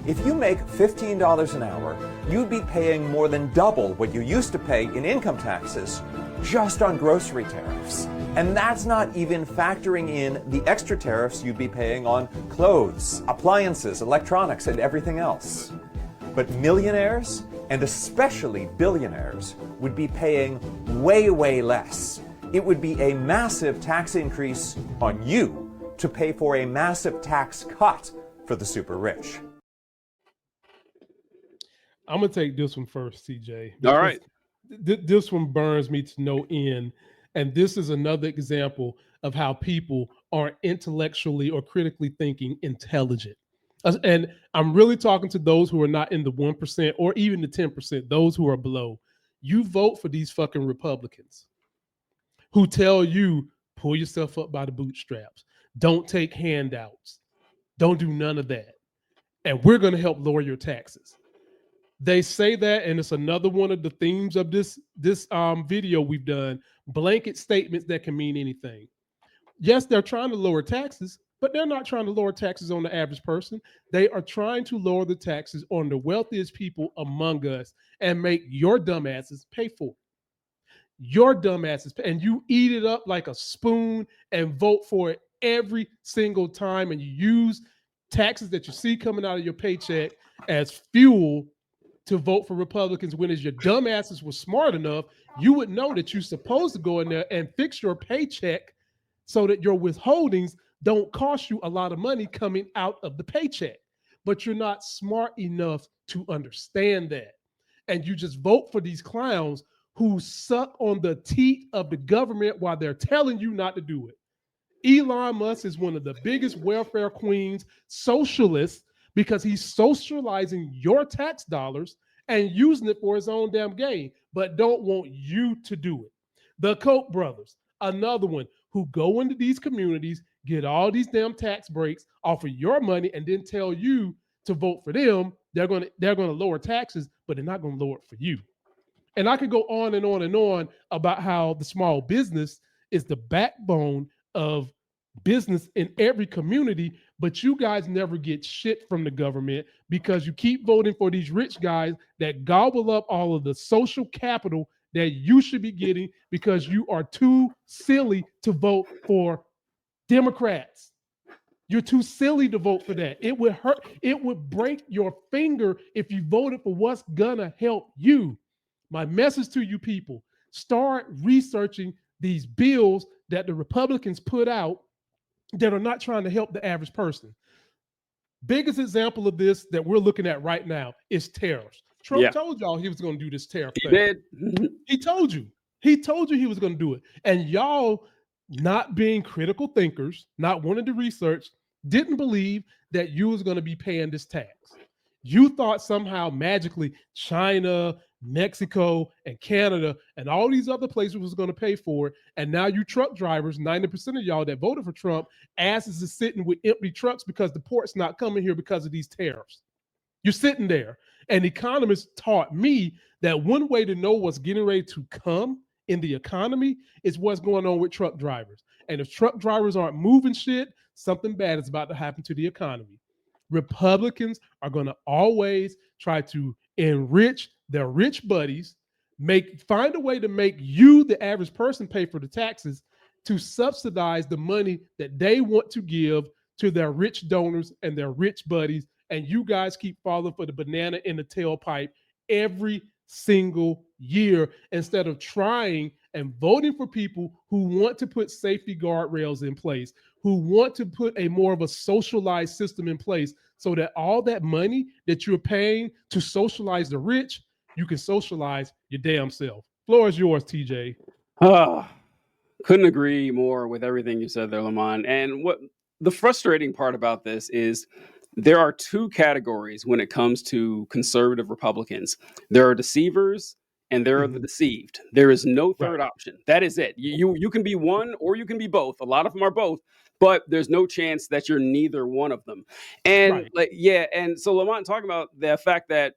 [SPEAKER 18] If you make $15 an hour, you'd be paying more than double what you used to pay in income taxes just on grocery tariffs. And that's not even factoring in the extra tariffs you'd be paying on clothes, appliances, electronics, and everything else. But millionaires, and especially billionaires, would be paying way, way less. It would be a massive tax increase on you to pay for a massive tax cut for the super rich.
[SPEAKER 1] I'm going to take this one first, CJ.
[SPEAKER 3] All right.
[SPEAKER 1] This one burns me to no end. And this is another example of how people aren't intellectually or critically thinking intelligent. And I'm really talking to those who are not in the 1% or even the 10%, those who are below. You vote for these fucking Republicans who tell you, pull yourself up by the bootstraps. Don't take handouts. Don't do none of that. And we're going to help lower your taxes. They say that, and it's another one of the themes of this video we've done, blanket statements that can mean anything. Yes, they're trying to lower taxes, but they're not trying to lower taxes on the average person. They are trying to lower the taxes on the wealthiest people among us and make your dumbasses pay for it. Your dumbasses, and you eat it up like a spoon and vote for it every single time, and you use taxes that you see coming out of your paycheck as fuel to vote for Republicans, when as your dumbasses were smart enough, you would know that you're supposed to go in there and fix your paycheck so that your withholdings don't cost you a lot of money coming out of the paycheck. But you're not smart enough to understand that. And you just vote for these clowns who suck on the teat of the government while they're telling you not to do it. Elon Musk is one of the biggest welfare queens, socialists, because he's socializing your tax dollars and using it for his own damn gain, but don't want you to do it. The Koch brothers, another one, who go into these communities, get all these damn tax breaks off of your money, and then tell you to vote for them. They're going to lower taxes, but they're not going to lower it for you. And I could go on and on and on about how the small business is the backbone of business in every community, but you guys never get shit from the government because you keep voting for these rich guys that gobble up all of the social capital that you should be getting because you are too silly to vote for Democrats. You're too silly to vote for that. It would hurt. It would break your finger if you voted for what's gonna help you. My message to you people, start researching these bills that the Republicans put out that are not trying to help the average person. Biggest example of this that we're looking at right now is tariffs. Trump told y'all he was going to do this tariff thing.
[SPEAKER 3] He did.
[SPEAKER 1] He told you. He told you he was going to do it. And y'all, not being critical thinkers, not wanting to research, didn't believe that you was going to be paying this tax. You thought somehow magically China, Mexico, and Canada and all these other places was going to pay for it. And now you truck drivers, 90% of y'all that voted for Trump, asses is sitting with empty trucks because the port's not coming here because of these tariffs. You're sitting there. And economists taught me that one way to know what's getting ready to come in the economy is what's going on with truck drivers. And if truck drivers aren't moving shit, something bad is about to happen to the economy. Republicans are going to always try to enrich their rich buddies, find a way to make you, the average person, pay for the taxes to subsidize the money that they want to give to their rich donors and their rich buddies. And you guys keep falling for the banana in the tailpipe every single year instead of trying and voting for people who want to put safety guardrails in place, who want to put a more of a socialized system in place so that all that money that you're paying to socialize the rich, you can socialize your damn self. Floor is yours, TJ.
[SPEAKER 3] Couldn't agree more with everything you said there, Lamont. And what the frustrating part about this is there are two categories when it comes to conservative Republicans. There are deceivers and there are the deceived. There is no third option. That is it. You can be one or you can be both. A lot of them are both, but there's no chance that you're neither one of them. And and so Lamont talking about the fact that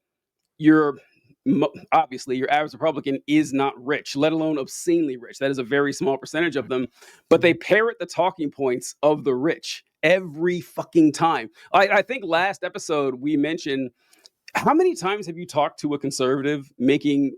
[SPEAKER 3] obviously your average Republican is not rich, let alone obscenely rich. That is a very small percentage of them, but they parrot the talking points of the rich every fucking time. I think last episode we mentioned, how many times have you talked to a conservative making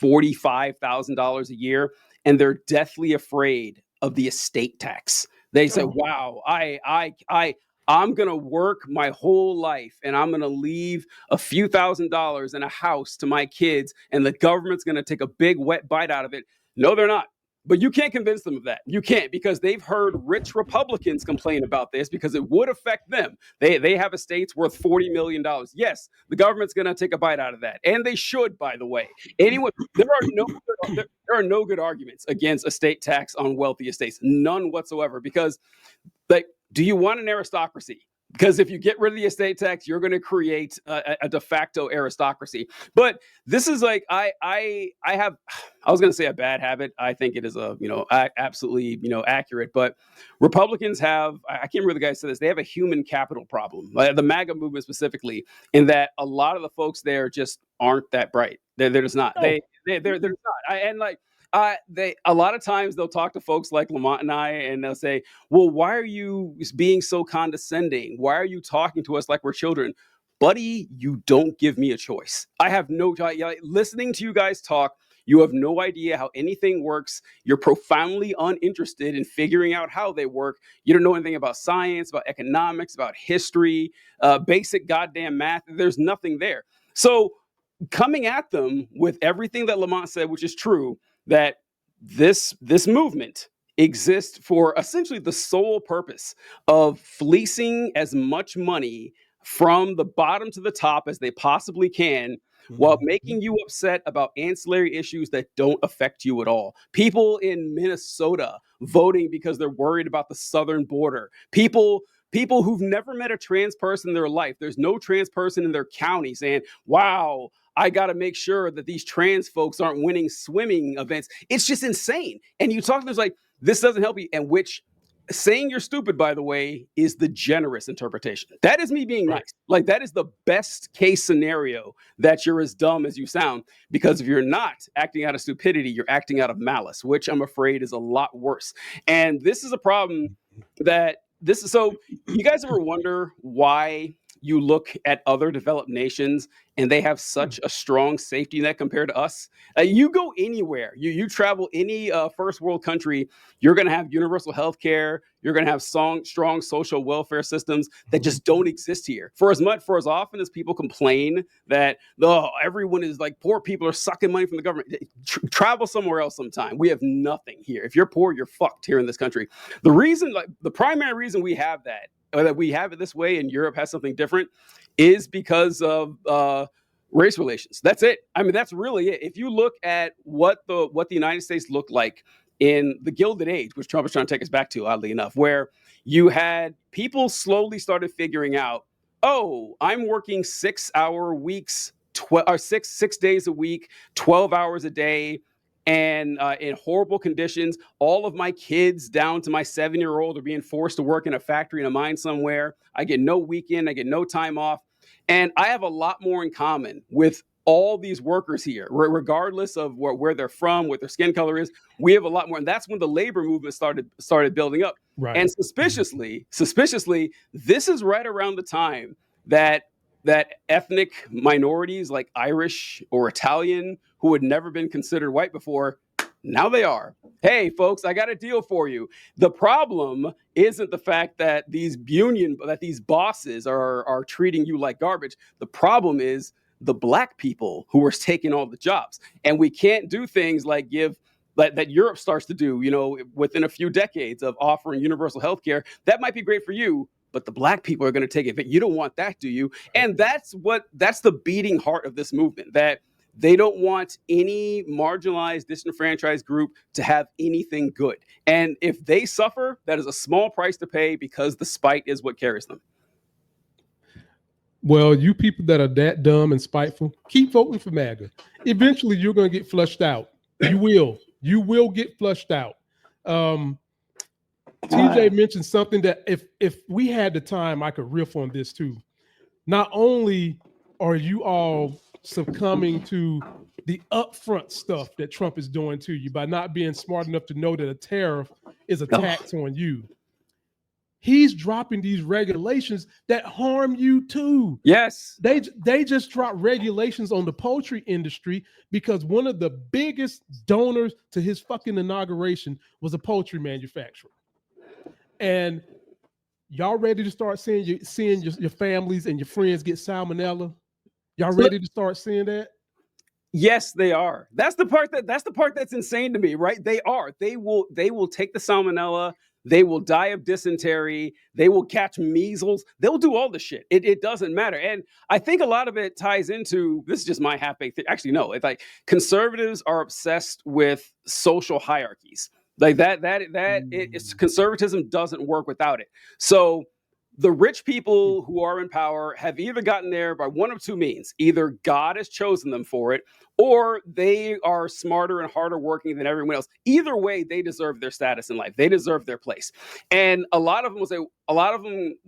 [SPEAKER 3] $45,000 a year and they're deathly afraid of the estate tax? They say, wow, I'm going to work my whole life and I'm going to leave a few $1,000s in a house to my kids and the government's going to take a big wet bite out of it. No, they're not. But you can't convince them of that. You can't, because they've heard rich Republicans complain about this because it would affect them. They have estates worth $40 million. Yes, the government's going to take a bite out of that. And they should, by the way. Anyway, there are no good arguments against estate tax on wealthy estates. None whatsoever. Because, do you want an aristocracy? Because if you get rid of the estate tax, you're going to create a de facto aristocracy. But this is I was going to say a bad habit. I think it is absolutely accurate. But Republicans have, I can't remember the guy said this, they have a human capital problem. The MAGA movement specifically, in that a lot of the folks there just aren't that bright. They're just not. They're not. A lot of times they'll talk to folks like Lamont and I, and they'll say, well, why are you being so condescending? Why are you talking to us like we're children? Buddy, you don't give me a choice. I have no choice. Listening to you guys talk, you have no idea how anything works. You're profoundly uninterested in figuring out how they work. You don't know anything about science, about economics, about history, basic goddamn math. There's nothing there. So coming at them with everything that Lamont said, which is true, that this movement exists for essentially the sole purpose of fleecing as much money from the bottom to the top as they possibly can, while making you upset about ancillary issues that don't affect you at all. People in Minnesota voting because they're worried about the southern border. People who've never met a trans person in their life. There's no trans person in their county saying, wow, I got to make sure that these trans folks aren't winning swimming events. It's just insane. And you talk to them like, this doesn't help you. And which, saying you're stupid, by the way, is the generous interpretation. That is me being nice. Like, that is the best case scenario, that you're as dumb as you sound. Because if you're not acting out of stupidity, you're acting out of malice, which I'm afraid is a lot worse. And this is a problem so you guys ever wonder why you look at other developed nations and they have such a strong safety net compared to us? You go anywhere, you travel any first world country, you're going to have universal health care. You're going to have strong social welfare systems that just don't exist here. For as often as people complain that everyone is like, poor people are sucking money from the government, travel somewhere else sometime. We have nothing here. If you're poor, you're fucked here in this country. The primary reason we have that, or that we have it this way, and Europe has something different, is because of race relations. That's it. I mean, that's really it. If you look at what the United States looked like in the Gilded Age, which Trump is trying to take us back to, oddly enough, where you had people slowly started figuring out oh, I'm working 6-hour weeks, 6 days a week, 12 hours a day, and in horrible conditions. All of my kids, down to my 7-year-old, are being forced to work in a factory in a mine somewhere. I get no weekend, I get no time off. And I have a lot more in common with all these workers here, regardless of where they're from, what their skin color is. We have a lot more. And that's when the labor movement started building up.
[SPEAKER 1] Right.
[SPEAKER 3] And suspiciously, this is right around the time that ethnic minorities like Irish or Italian, who had never been considered white before, now they are. Hey, folks, I got a deal for you. The problem isn't the fact that these bosses are treating you like garbage. The problem is the black people who are taking all the jobs. And we can't do things like that Europe starts to do, within a few decades of offering universal health care. That might be great for you, but the black people are going to take it. You don't want that, do you? And that's the beating heart of this movement, that they don't want any marginalized, disenfranchised group to have anything good. And if they suffer, that is a small price to pay, because the spite is what carries them.
[SPEAKER 1] Well, you people that are that dumb and spiteful, keep voting for MAGA. Eventually, you're going to get flushed out. You will. You will get flushed out. TJ mentioned something that if we had the time, I could riff on this too. Not only are you all succumbing to the upfront stuff that Trump is doing to you by not being smart enough to know that a tariff is a tax on you, he's dropping these regulations that harm you too.
[SPEAKER 3] Yes.
[SPEAKER 1] They just dropped regulations on the poultry industry because one of the biggest donors to his fucking inauguration was a poultry manufacturer. And y'all ready to start seeing your families and your friends get salmonella? Y'all ready to start seeing that?
[SPEAKER 3] Yes, they are. That's the part that's insane to me, right? They are. They will take the salmonella. They will die of dysentery. They will catch measles. They'll do all the shit. It doesn't matter. And I think a lot of it ties into, this is just my half-baked thing. Actually, no, it's like conservatives are obsessed with social hierarchies. Like it's conservatism doesn't work without it. So the rich people who are in power have either gotten there by one of two means. Either God has chosen them for it, or they are smarter and harder working than everyone else. Either way, they deserve their status in life. They deserve their place. And a lot of them will say,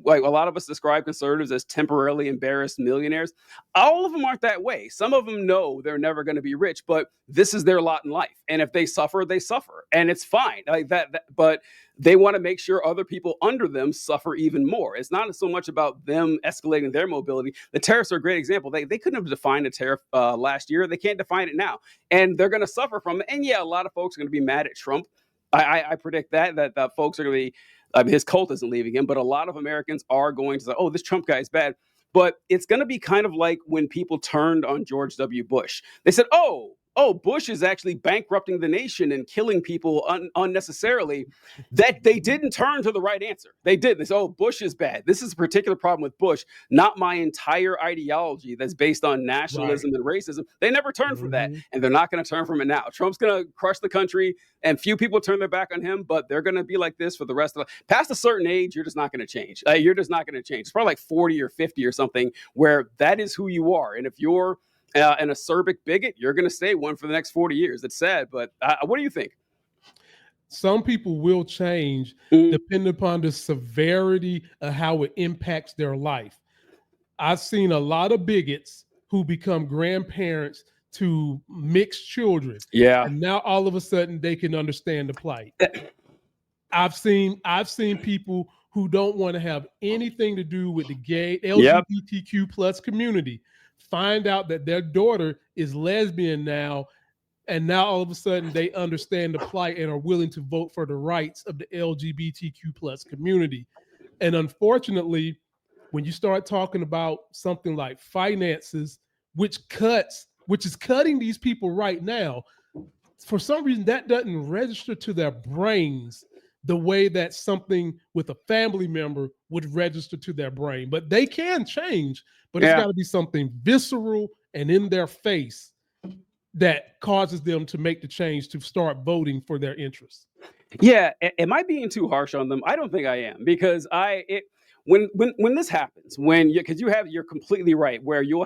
[SPEAKER 3] like a lot of us describe conservatives as temporarily embarrassed millionaires. All of them aren't that way. Some of them know they're never going to be rich, but this is their lot in life. And if they suffer, they suffer. And it's fine. Like that but they want to make sure other people under them suffer even more. It's not so much about them escalating their mobility. The tariffs are a great example. They couldn't have defined a tariff last year. They can't define it now. And they're going to suffer from it. And yeah, a lot of folks are going to be mad at Trump. I predict that folks are going to be, his cult isn't leaving him, but a lot of Americans are going to say, oh, this Trump guy is bad. But it's going to be kind of like when people turned on George W. Bush. They said, oh, Bush is actually bankrupting the nation and killing people unnecessarily. That they didn't turn to the right answer. They did. They said, oh, Bush is bad. This is a particular problem with Bush, not my entire ideology that's based on nationalism and racism. They never turned from that, and they're not going to turn from it now. Trump's going to crush the country, and few people turn their back on him, but they're going to be like this for the rest of life. Past a certain age, you're just not going to change. You're just not going to change. It's probably like 40 or 50 or something, where that is who you are. And if you're an acerbic bigot, you're going to stay one for the next 40 years. It's sad, but what do you think?
[SPEAKER 1] Some people will change depending upon the severity of how it impacts their life. I've seen a lot of bigots who become grandparents to mixed children.
[SPEAKER 3] Yeah.
[SPEAKER 1] And now all of a sudden they can understand the plight. I've seen people who don't want to have anything to do with the gay LGBTQ plus community find out that their daughter is lesbian now, and now all of a sudden they understand the plight and are willing to vote for the rights of the LGBTQ plus community. And unfortunately, when you start talking about something like finances, which is cutting these people right now, for some reason that doesn't register to their brains the way that something with a family member would register to their brain. But they can change, but it's got to be something visceral and in their face that causes them to make the change to start voting for their interests.
[SPEAKER 3] Yeah. Am I being too harsh on them? I don't think I am, because when this happens, because you're completely right, where you'll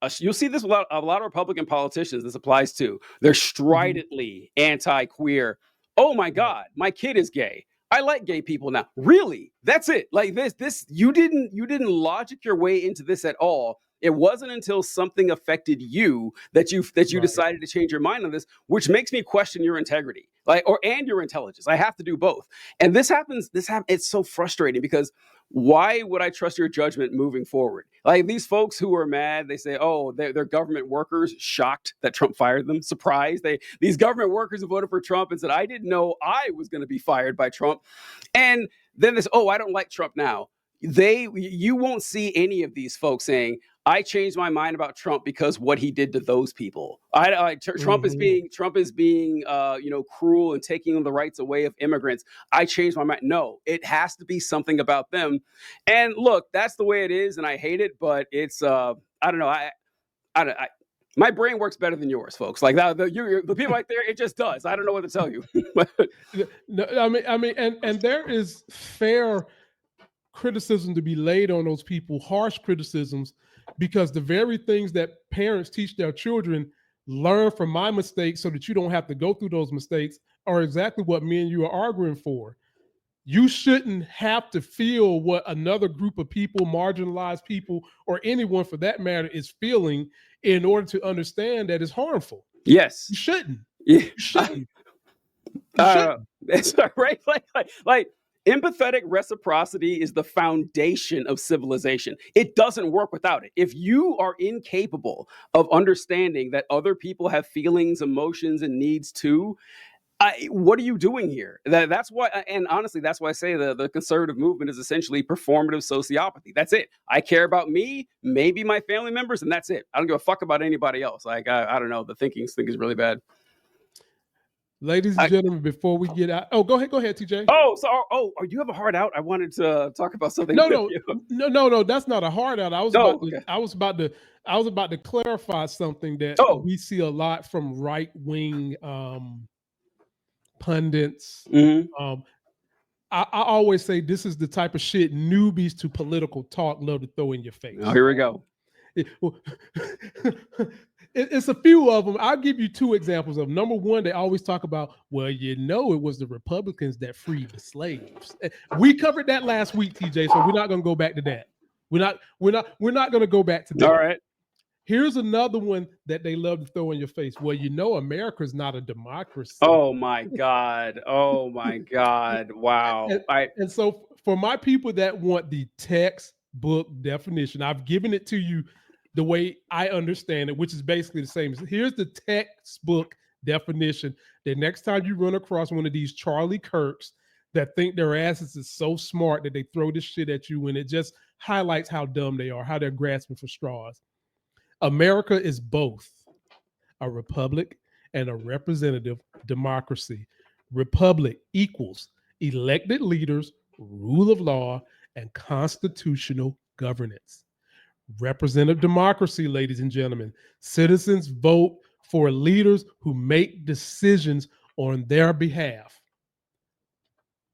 [SPEAKER 3] see this with a lot of Republican politicians. This applies to. They're stridently anti-queer. Oh my God, my kid is gay. I like gay people now. Really? That's it. Like this. You didn't logic your way into this at all. It wasn't until something affected you that you decided to change your mind on this, which makes me question your integrity, and your intelligence. I have to do both. And this happens. It's so frustrating because why would I trust your judgment moving forward? Like these folks who are mad, they say, oh, they're government workers, shocked that Trump fired them, surprised. These government workers who voted for Trump and said, I didn't know I was going to be fired by Trump. And then this, oh, I don't like Trump now. You won't see any of these folks saying, I changed my mind about Trump because what he did to those people. Trump is being cruel and taking the rights away of immigrants. I changed my mind. No, it has to be something about them. And look, that's the way it is, and I hate it. But it's I don't know. My brain works better than yours, folks. Like that, the people right there, it just does. I don't know what to tell you.
[SPEAKER 1] No, I mean, and there is fair criticism to be laid on those people, harsh criticisms, because the very things that parents teach their children, learn from my mistakes so that you don't have to go through those mistakes, are exactly what me and you are arguing for. You shouldn't have to feel what another group of people, marginalized people, or anyone for that matter is feeling in order to understand that it's harmful.
[SPEAKER 3] Yes.
[SPEAKER 1] You shouldn't.
[SPEAKER 3] Yeah.
[SPEAKER 1] You shouldn't.
[SPEAKER 3] It's right. Like empathetic reciprocity is the foundation of civilization. It doesn't work without it. If you are incapable of understanding that other people have feelings, emotions, and needs too, what are you doing here? That's why, and honestly, that's why I say the conservative movement is essentially performative sociopathy. That's it. I care about me, maybe my family members, and that's it. I don't give a fuck about anybody else. Like I don't know. The thinking is really bad.
[SPEAKER 1] Ladies and gentlemen, before we get out, go ahead, TJ.
[SPEAKER 3] Oh, you have a hard out? I wanted to talk about something.
[SPEAKER 1] No, that's not a hard out. I was about to clarify something that we see a lot from right wing pundits.
[SPEAKER 3] Mm-hmm.
[SPEAKER 1] I always say this is the type of shit newbies to political talk love to throw in your face.
[SPEAKER 3] Oh, here we go.
[SPEAKER 1] It's a few of them. I'll give you two examples of. Number one, they always talk about, well, it was the Republicans that freed the slaves. We covered that last week, TJ, so we're not going to go back to that. We're not going to go back to that.
[SPEAKER 3] All right.
[SPEAKER 1] Here's another one that they love to throw in your face. Well, America's not a democracy.
[SPEAKER 3] Oh my God. Wow.
[SPEAKER 1] And so for my people that want the textbook definition, I've given it to you the way I understand it, which is basically the same. Here's the textbook definition. The next time you run across one of these Charlie Kirks that think their asses is so smart that they throw this shit at you, and it just highlights how dumb they are, how they're grasping for straws. America is both a republic and a representative democracy. Republic equals elected leaders, rule of law, and constitutional governance. Representative democracy, ladies and gentlemen, citizens vote for leaders who make decisions on their behalf.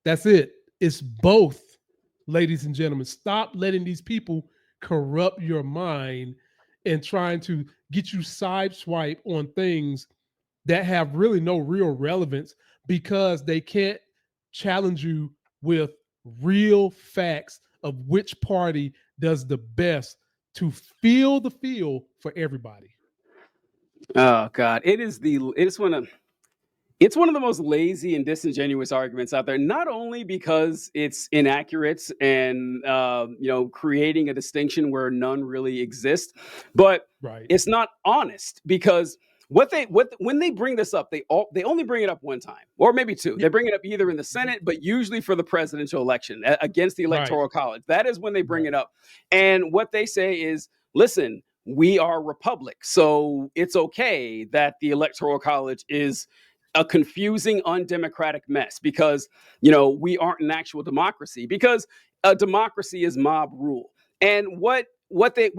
[SPEAKER 1] That's it. It's both, ladies and gentlemen. Stop letting these people corrupt your mind and trying to get you sideswipe on things that have really no real relevance because they can't challenge you with real facts of which party does the best to feel the feel for everybody.
[SPEAKER 3] Oh God, it's one of the most lazy and disingenuous arguments out there. Not only because it's inaccurate and creating a distinction where none really exists, but it's not honest because when they bring this up, they only bring it up one time or maybe two. They bring it up either in the Senate, but usually for the presidential election against the Electoral College. That is when they bring it up. And what they say is, listen, we are a republic, so it's okay that the Electoral College is a confusing, undemocratic mess because, we aren't an actual democracy because a democracy is mob rule. And what they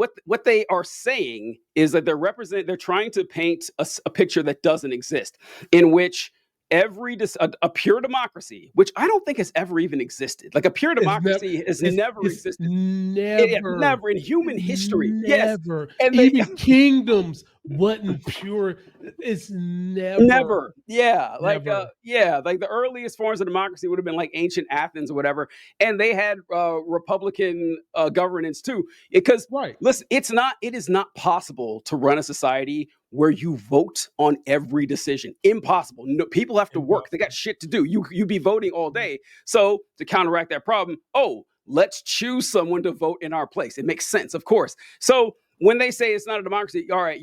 [SPEAKER 3] are saying is that they're trying to paint a picture that doesn't exist, in which a pure democracy, which I don't think has ever even existed. Like a pure democracy has never existed. Never in human history.
[SPEAKER 1] Never.
[SPEAKER 3] Yes. And
[SPEAKER 1] even kingdoms wasn't pure. It's never.
[SPEAKER 3] Yeah. Like
[SPEAKER 1] Never.
[SPEAKER 3] like the earliest forms of democracy would have been like ancient Athens or whatever. And they had Republican governance too. Because listen, it is not possible to run a society where you vote on every decision. Impossible. No, people have to work. They got shit to do. You be voting all day. So to counteract that problem, let's choose someone to vote in our place. It makes sense, of course. So when they say it's not a democracy, all right,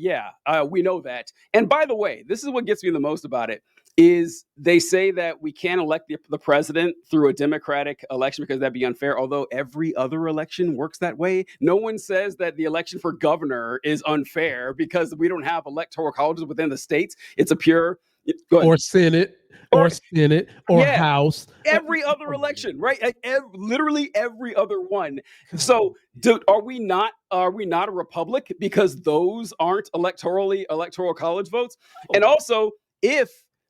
[SPEAKER 3] we know that. And by the way, this is what gets me the most about it, is they say that we can't elect the president through a democratic election because that'd be unfair, although every other election works that way. No one says that the election for governor is unfair because we don't have electoral colleges within the states. It's a pure...
[SPEAKER 1] Or Senate, or House.
[SPEAKER 3] Every other election, right? Literally every other one. So, are we not a republic because those aren't electoral college votes? And also,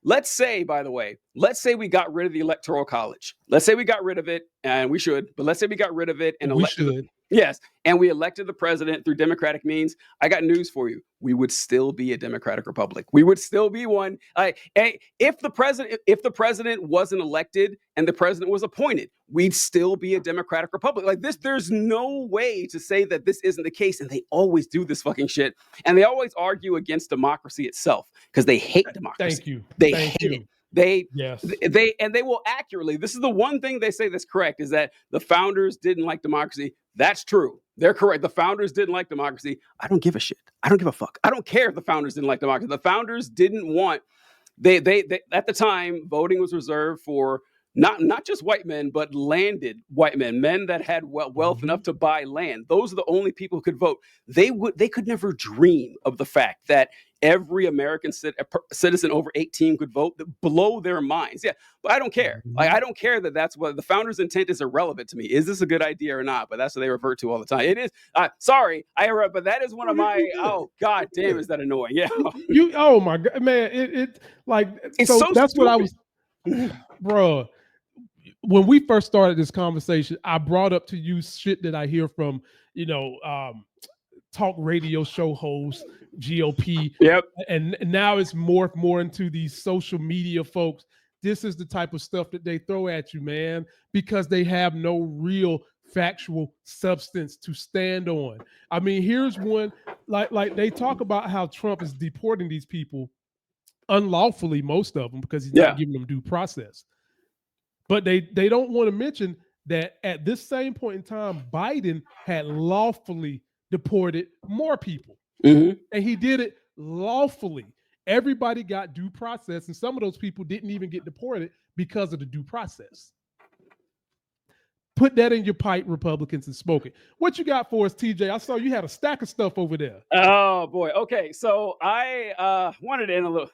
[SPEAKER 3] let's say we got rid of the electoral college. Let's say we got rid of it, and we should, but let's say we got rid of it and elected. Yes, and we elected the president through democratic means. I got news for you. We would still be a democratic republic. We would still be one. If the president wasn't elected and the president was appointed, we'd still be a democratic republic. Like this, there's no way to say that this isn't the case. And they always do this fucking shit. And they always argue against democracy itself because they hate democracy.
[SPEAKER 1] Thank you.
[SPEAKER 3] They hate it. They will accurately. This is the one thing they say that's correct, is that the founders didn't like democracy. That's true. They're correct. The founders didn't like democracy. I don't give a shit. I don't give a fuck. I don't care if the founders didn't like democracy. The founders didn't want. They at the time, voting was reserved for not just white men, but landed white men that had wealth enough to buy land. Those are the only people who could vote. They could never dream of the fact that every American citizen over 18 could vote. That blow their minds. Yeah, but I don't care. Like I don't care that's what the founders' intent is irrelevant to me. Is this a good idea or not? But that's what they revert to all the time. It is. Sorry, but that is one of my. Oh God damn, is that annoying? Yeah.
[SPEAKER 1] Oh my God, man! It's so that's stupid. What I was, bro. When we first started this conversation, I brought up to you shit that I hear from talk radio show hosts, GOP.
[SPEAKER 3] Yep.
[SPEAKER 1] And now it's morphed more into these social media folks. This is the type of stuff that they throw at you, man, because they have no real factual substance to stand on. I mean, here's one, like they talk about how Trump is deporting these people unlawfully, most of them, because he's not giving them due process. But they don't want to mention that at this same point in time, Biden had lawfully deported more people. And he did it lawfully. Everybody got due process, and some of those people didn't even get deported because of the due process. Put that in your pipe, Republicans, and smoke it. What you got for us, TJ? I saw you had a stack of stuff over there.
[SPEAKER 3] Oh boy. Okay, so I wanted to end a little.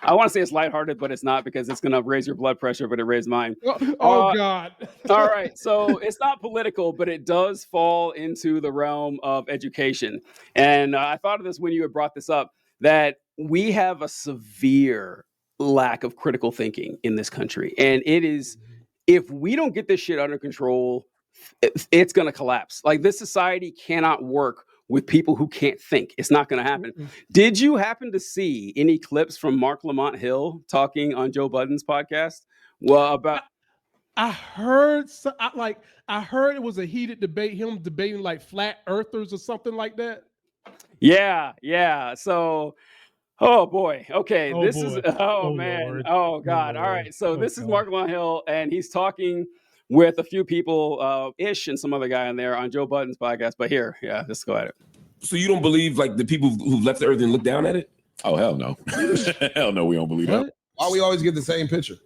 [SPEAKER 3] I want to say it's lighthearted, but it's not, because it's going to raise your blood pressure, but it raised mine.
[SPEAKER 1] Oh God.
[SPEAKER 3] All right, so it's not political, but it does fall into the realm of education. And I thought of this when you had brought this up, that we have a severe lack of critical thinking in this country, and it is. If we don't get this shit under control, it's going to collapse. Like, this society cannot work with people who can't think. It's not going to happen. Did you happen to see any clips from Mark Lamont Hill talking on Joe Budden's podcast? Well, about
[SPEAKER 1] I heard it was a heated debate, him debating like flat earthers or something like that.
[SPEAKER 3] Yeah. So, oh boy. Okay.
[SPEAKER 1] Oh,
[SPEAKER 3] this
[SPEAKER 1] boy.
[SPEAKER 3] is, man.
[SPEAKER 1] Lord.
[SPEAKER 3] Oh God.
[SPEAKER 1] Oh,
[SPEAKER 3] all right. So
[SPEAKER 1] Lord.
[SPEAKER 3] This is Mark Lamont Hill, and he's talking with a few people, Ish and some other guy in there on Joe Budden's podcast. But here, let's go at it.
[SPEAKER 19] So you don't believe like the people who left the earth and looked down at it? Oh, hell no. Hell no, we don't believe that.
[SPEAKER 20] Why we always get the same picture?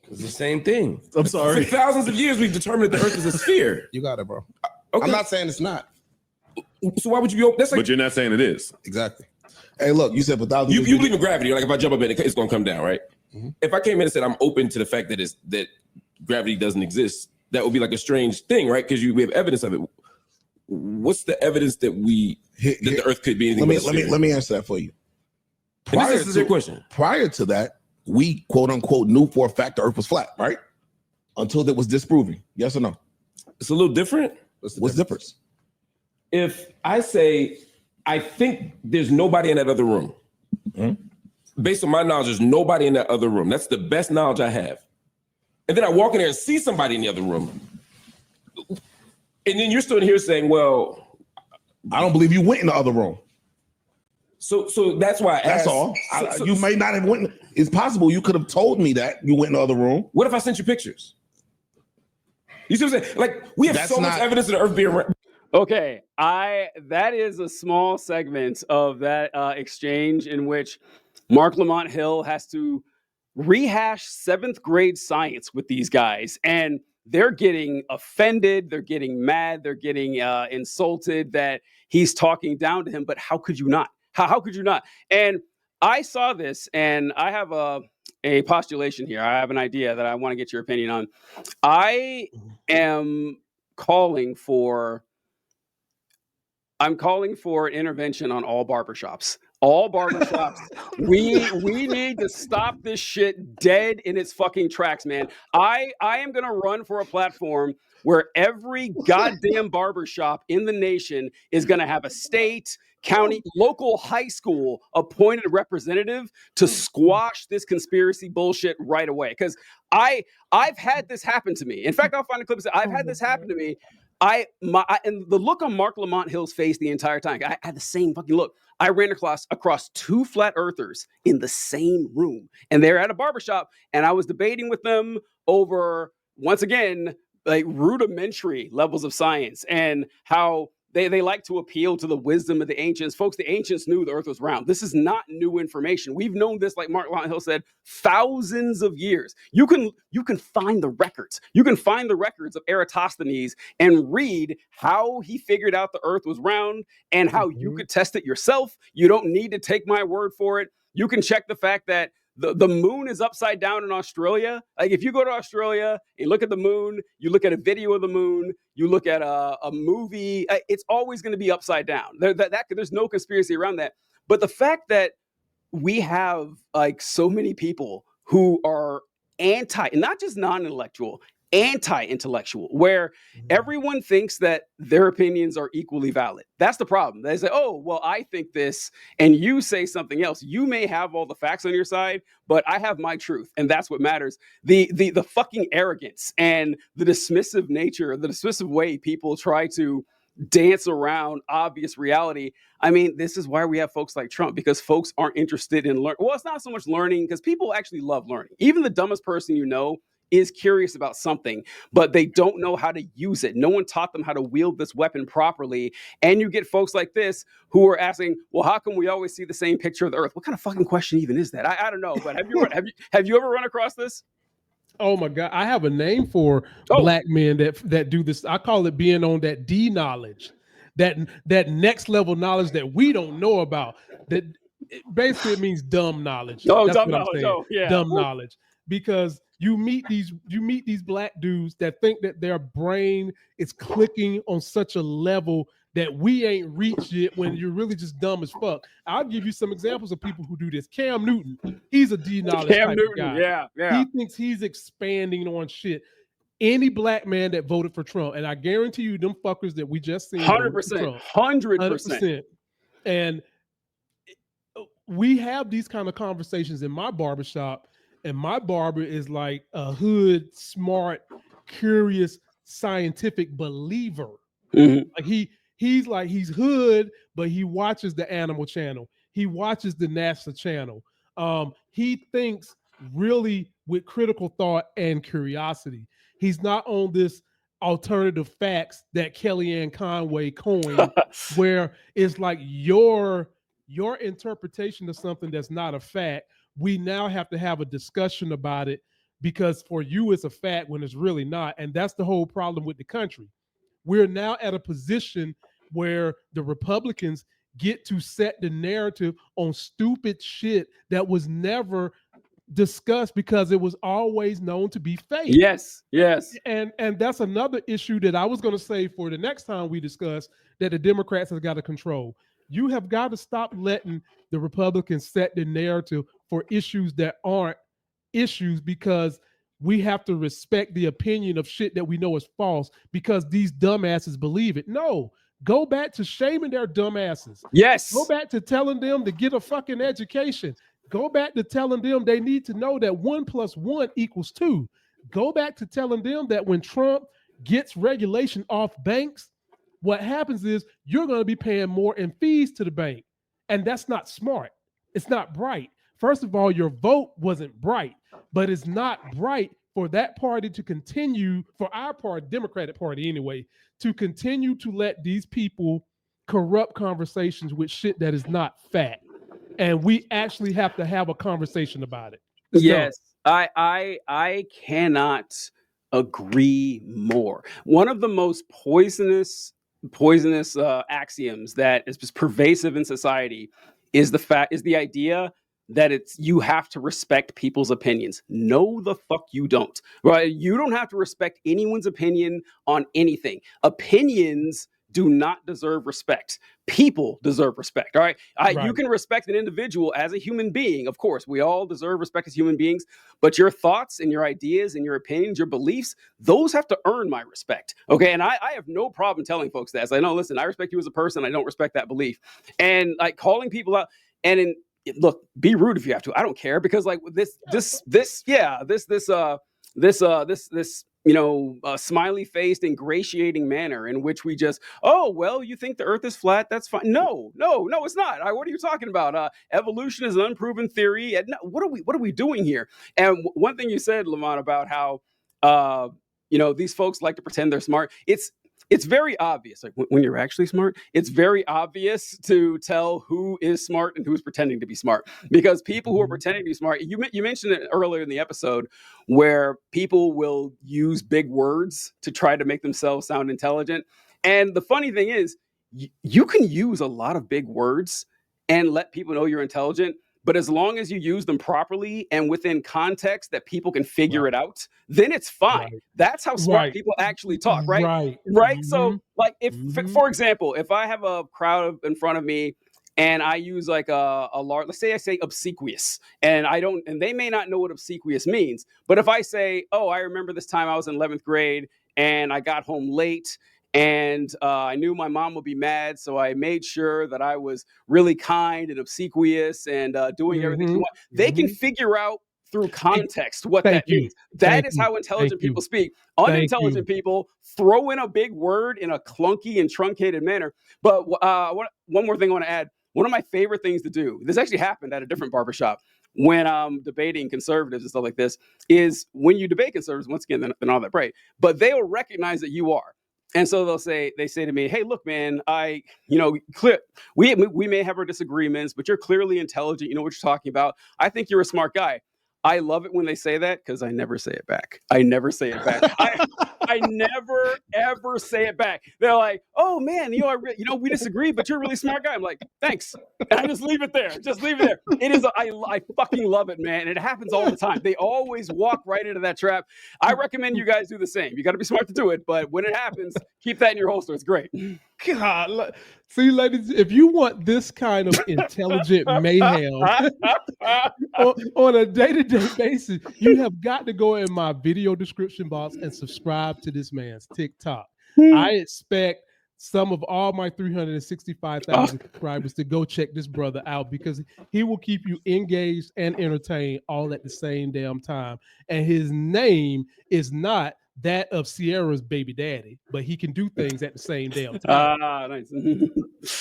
[SPEAKER 19] It's the same thing.
[SPEAKER 20] I'm sorry.
[SPEAKER 19] For thousands of years, we've determined that the earth is a sphere.
[SPEAKER 20] You got it, bro.
[SPEAKER 19] Okay.
[SPEAKER 20] I'm not saying it's not.
[SPEAKER 19] So why would you be open? That's like,
[SPEAKER 21] but you're not saying it is.
[SPEAKER 20] Exactly. Hey, look, you said for thousands.
[SPEAKER 19] You believe in gravity. Like if I jump up in it, it's going to come down, right?
[SPEAKER 20] Mm-hmm.
[SPEAKER 19] If I came in and said I'm open to the fact that gravity doesn't exist, that would be like a strange thing, right? Because we have evidence of it. What's the evidence that the Earth could be anything?
[SPEAKER 20] Let me answer that for you.
[SPEAKER 19] This is your question.
[SPEAKER 20] Prior to that, we quote unquote knew for a fact the Earth was flat, right? Until it was disproven. Yes or no?
[SPEAKER 19] It's a little different.
[SPEAKER 20] What's the difference?
[SPEAKER 19] If I say, I think there's nobody in that other room. Based on my knowledge, there's nobody in that other room. That's the best knowledge I have. And then I walk in there and see somebody in the other room. And then you're still here saying, well,
[SPEAKER 20] I don't believe you went in the other room.
[SPEAKER 19] So that's why I asked.
[SPEAKER 20] That's all. You may not have went. It's possible you could have told me that you went in the other room.
[SPEAKER 19] What if I sent you pictures? You see what I'm saying? Like, we have so much evidence of the Earth being round.
[SPEAKER 3] Okay, that is a small segment of that exchange in which Mark Lamont Hill has to rehash 7th grade science with these guys, and they're getting offended, they're getting mad, they're getting insulted that he's talking down to him. But how could you not? How could you not? And I saw this, and I have a postulation here. I have an idea that I want to get your opinion on. I am calling for an intervention on all barbershops. All barbershops. we need to stop this shit dead in its fucking tracks, man. I am gonna run for a platform where every goddamn barbershop in the nation is gonna have a state, county, local high school appointed representative to squash this conspiracy bullshit right away. Because I've had this happen to me. In fact, I'll find a clip and say, I've had this happen to me. And the look on Mark Lamont Hill's face the entire time, I had the same fucking look. I ran across 2 flat earthers in the same room, and they're at a barbershop, and I was debating with them over, once again, like rudimentary levels of science and how they like to appeal to the wisdom of the ancients. Folks, the ancients knew the earth was round. This is not new information. We've known this, like Mark Lamont Hill said, thousands of years. You can find the records. You can find the records of Eratosthenes and read how he figured out the earth was round and how you could test it yourself. You don't need to take my word for it. You can check the fact that the moon is upside down in Australia. Like, if you go to Australia and look at the moon, you look at a video of the moon, you look at a movie, it's always going to be upside down. There's no conspiracy around that. But the fact that we have like so many people who are not just non-intellectual, anti-intellectual, where everyone thinks that their opinions are equally valid. That's the problem. They say, oh, well, I think this, and you say something else. You may have all the facts on your side, but I have my truth, and that's what matters. The fucking arrogance and the dismissive nature, the dismissive way people try to dance around obvious reality. I mean, this is why we have folks like Trump, because folks aren't interested in learning. Well, it's not so much learning, because people actually love learning. Even the dumbest person you know is curious about something, but they don't know how to use it. No one taught them how to wield this weapon properly. And you get folks like this who are asking, well, how come we always see the same picture of the earth? What kind of fucking question even is that? I don't know, but have you ever run across this?
[SPEAKER 1] Oh my God. I have a name for black men that do this. I call it being on that D knowledge, that next level knowledge that we don't know about. That basically it means dumb knowledge.
[SPEAKER 3] Oh,
[SPEAKER 1] That's
[SPEAKER 3] dumb
[SPEAKER 1] what I'm
[SPEAKER 3] knowledge.
[SPEAKER 1] saying.
[SPEAKER 3] Oh, yeah.
[SPEAKER 1] Dumb knowledge. Because you meet these black dudes that think that their brain is clicking on such a level that we ain't reached yet, when you're really just dumb as fuck. I'll give you some examples of people who do this. Cam Newton, he's a D knowledge type of guy.
[SPEAKER 3] Yeah.
[SPEAKER 1] He thinks he's expanding on shit. Any black man that voted for Trump, and I guarantee you, them fuckers that we just seen,
[SPEAKER 3] 100%, 100%.
[SPEAKER 1] And we have these kind of conversations in my barbershop, and my barber is like a hood, smart, curious, scientific believer. Like he's hood, but he watches the Animal Channel. He watches the NASA Channel. He thinks really with critical thought and curiosity. He's not on this alternative facts that Kellyanne Conway coined, where it's like your interpretation of something that's not a fact. We now have to have a discussion about it, because for you it's a fact when it's really not. And that's the whole problem with the country. We're now at a position where the Republicans get to set the narrative on stupid shit that was never discussed because it was always known to be fake.
[SPEAKER 3] Yes.
[SPEAKER 1] And that's another issue that I was going to say for the next time we discuss, that the Democrats have got to control. You have got to stop letting the Republicans set the narrative for issues that aren't issues, because we have to respect the opinion of shit that we know is false because these dumbasses believe it. No, go back to shaming their dumbasses.
[SPEAKER 3] Yes.
[SPEAKER 1] Go back to telling them to get a fucking education. Go back to telling them they need to know that 1 + 1 = 2. Go back to telling them that when Trump gets regulation off banks, what happens is you're going to be paying more in fees to the bank. And that's not smart. It's not bright. First of all, your vote wasn't bright, but it's not bright for that party to continue, for our party, Democratic Party anyway, to continue to let these people corrupt conversations with shit that is not fact. And we actually have to have a conversation about it. It's
[SPEAKER 3] Yes, I cannot agree more. One of the most poisonous axioms that is just pervasive in society is the idea that you have to respect people's opinions. No, the fuck you don't. Right? You don't have to respect anyone's opinion on anything. Opinions do not deserve respect. People deserve respect. All right. You
[SPEAKER 1] Right.
[SPEAKER 3] can respect an individual as a human being. Of course, we all deserve respect as human beings, but your thoughts and your ideas and your opinions, your beliefs, those have to earn my respect. Okay. And I have no problem telling folks that. I know, listen, I respect you as a person. I don't respect that belief. And like calling people out look, be rude if you have to. I don't care, because like this smiley faced, ingratiating manner in which we just, oh, well, you think the earth is flat? That's fine. No, it's not. What are you talking about? Evolution is an unproven theory. And what are we doing here? And one thing you said, Lamont, about how, these folks like to pretend they're smart. It's very obvious, like when you're actually smart, it's very obvious to tell who is smart and who's pretending to be smart. Because people who are pretending to be smart, you mentioned it earlier in the episode, where people will use big words to try to make themselves sound intelligent. And the funny thing is, you can use a lot of big words and let people know you're intelligent. But as long as you use them properly and within context that people can figure it out, then it's fine.
[SPEAKER 1] Right.
[SPEAKER 3] That's how smart
[SPEAKER 1] Right.
[SPEAKER 3] people actually talk, right?
[SPEAKER 1] Right.
[SPEAKER 3] Right. So,
[SPEAKER 1] Mhm.
[SPEAKER 3] like, for example, if I have a crowd in front of me and I use like a large, let's say I say obsequious, and they may not know what obsequious means. But if I say, oh, I remember this time I was in 11th grade and I got home late, and I knew my mom would be mad, so I made sure that I was really kind and obsequious and doing everything she wanted. They can figure out through context what that means. That is how intelligent people speak. Unintelligent people throw in a big word in a clunky and truncated manner. But one more thing I want to add. One of my favorite things to do, this actually happened at a different barbershop when I'm debating conservatives and stuff like this, is when you debate conservatives, once again, they're not that bright, but they will recognize that you are. And so they say to me, hey, look, man, we may have our disagreements, but you're clearly intelligent. You know what you're talking about. I think you're a smart guy. I love it when they say that, because I never say it back. I never say it back. I never, ever say it back. They're like, oh, man, we disagree, but you're a really smart guy. I'm like, thanks. And I just leave it there. Just leave it there. It is. I fucking love it, man. And it happens all the time. They always walk right into that trap. I recommend you guys do the same. You got to be smart to do it. But when it happens, keep that in your holster. It's great.
[SPEAKER 1] God, see, ladies, if you want this kind of intelligent mayhem on a day-to-day basis, you have got to go in my video description box and subscribe to this man's TikTok. I expect some of all my 365,000 subscribers to go check this brother out, because he will keep you engaged and entertained all at the same damn time. And his name is not that of Sierra's baby daddy, but he can do things at the same damn time.
[SPEAKER 3] Nice.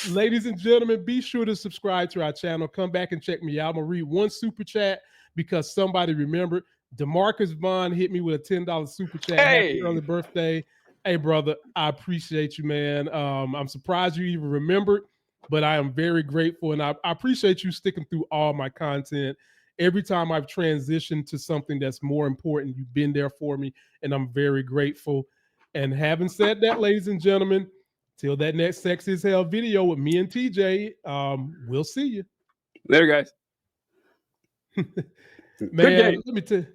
[SPEAKER 1] Ladies and gentlemen, be sure to subscribe to our channel. Come back and check me out. I'm gonna read one super chat because somebody remembered. DeMarcus Vaughn hit me with a $10 super chat.
[SPEAKER 3] Hey.
[SPEAKER 1] Happy early birthday. Hey, brother, I appreciate you, man. I'm surprised you even remembered, but I am very grateful, and I appreciate you sticking through all my content. Every time I've transitioned to something that's more important, you've been there for me, and I'm very grateful. And having said that, ladies and gentlemen, till that next Sexy as Hell video with me and TJ, we'll see you.
[SPEAKER 3] Later, guys.
[SPEAKER 1] Man, let me tell you.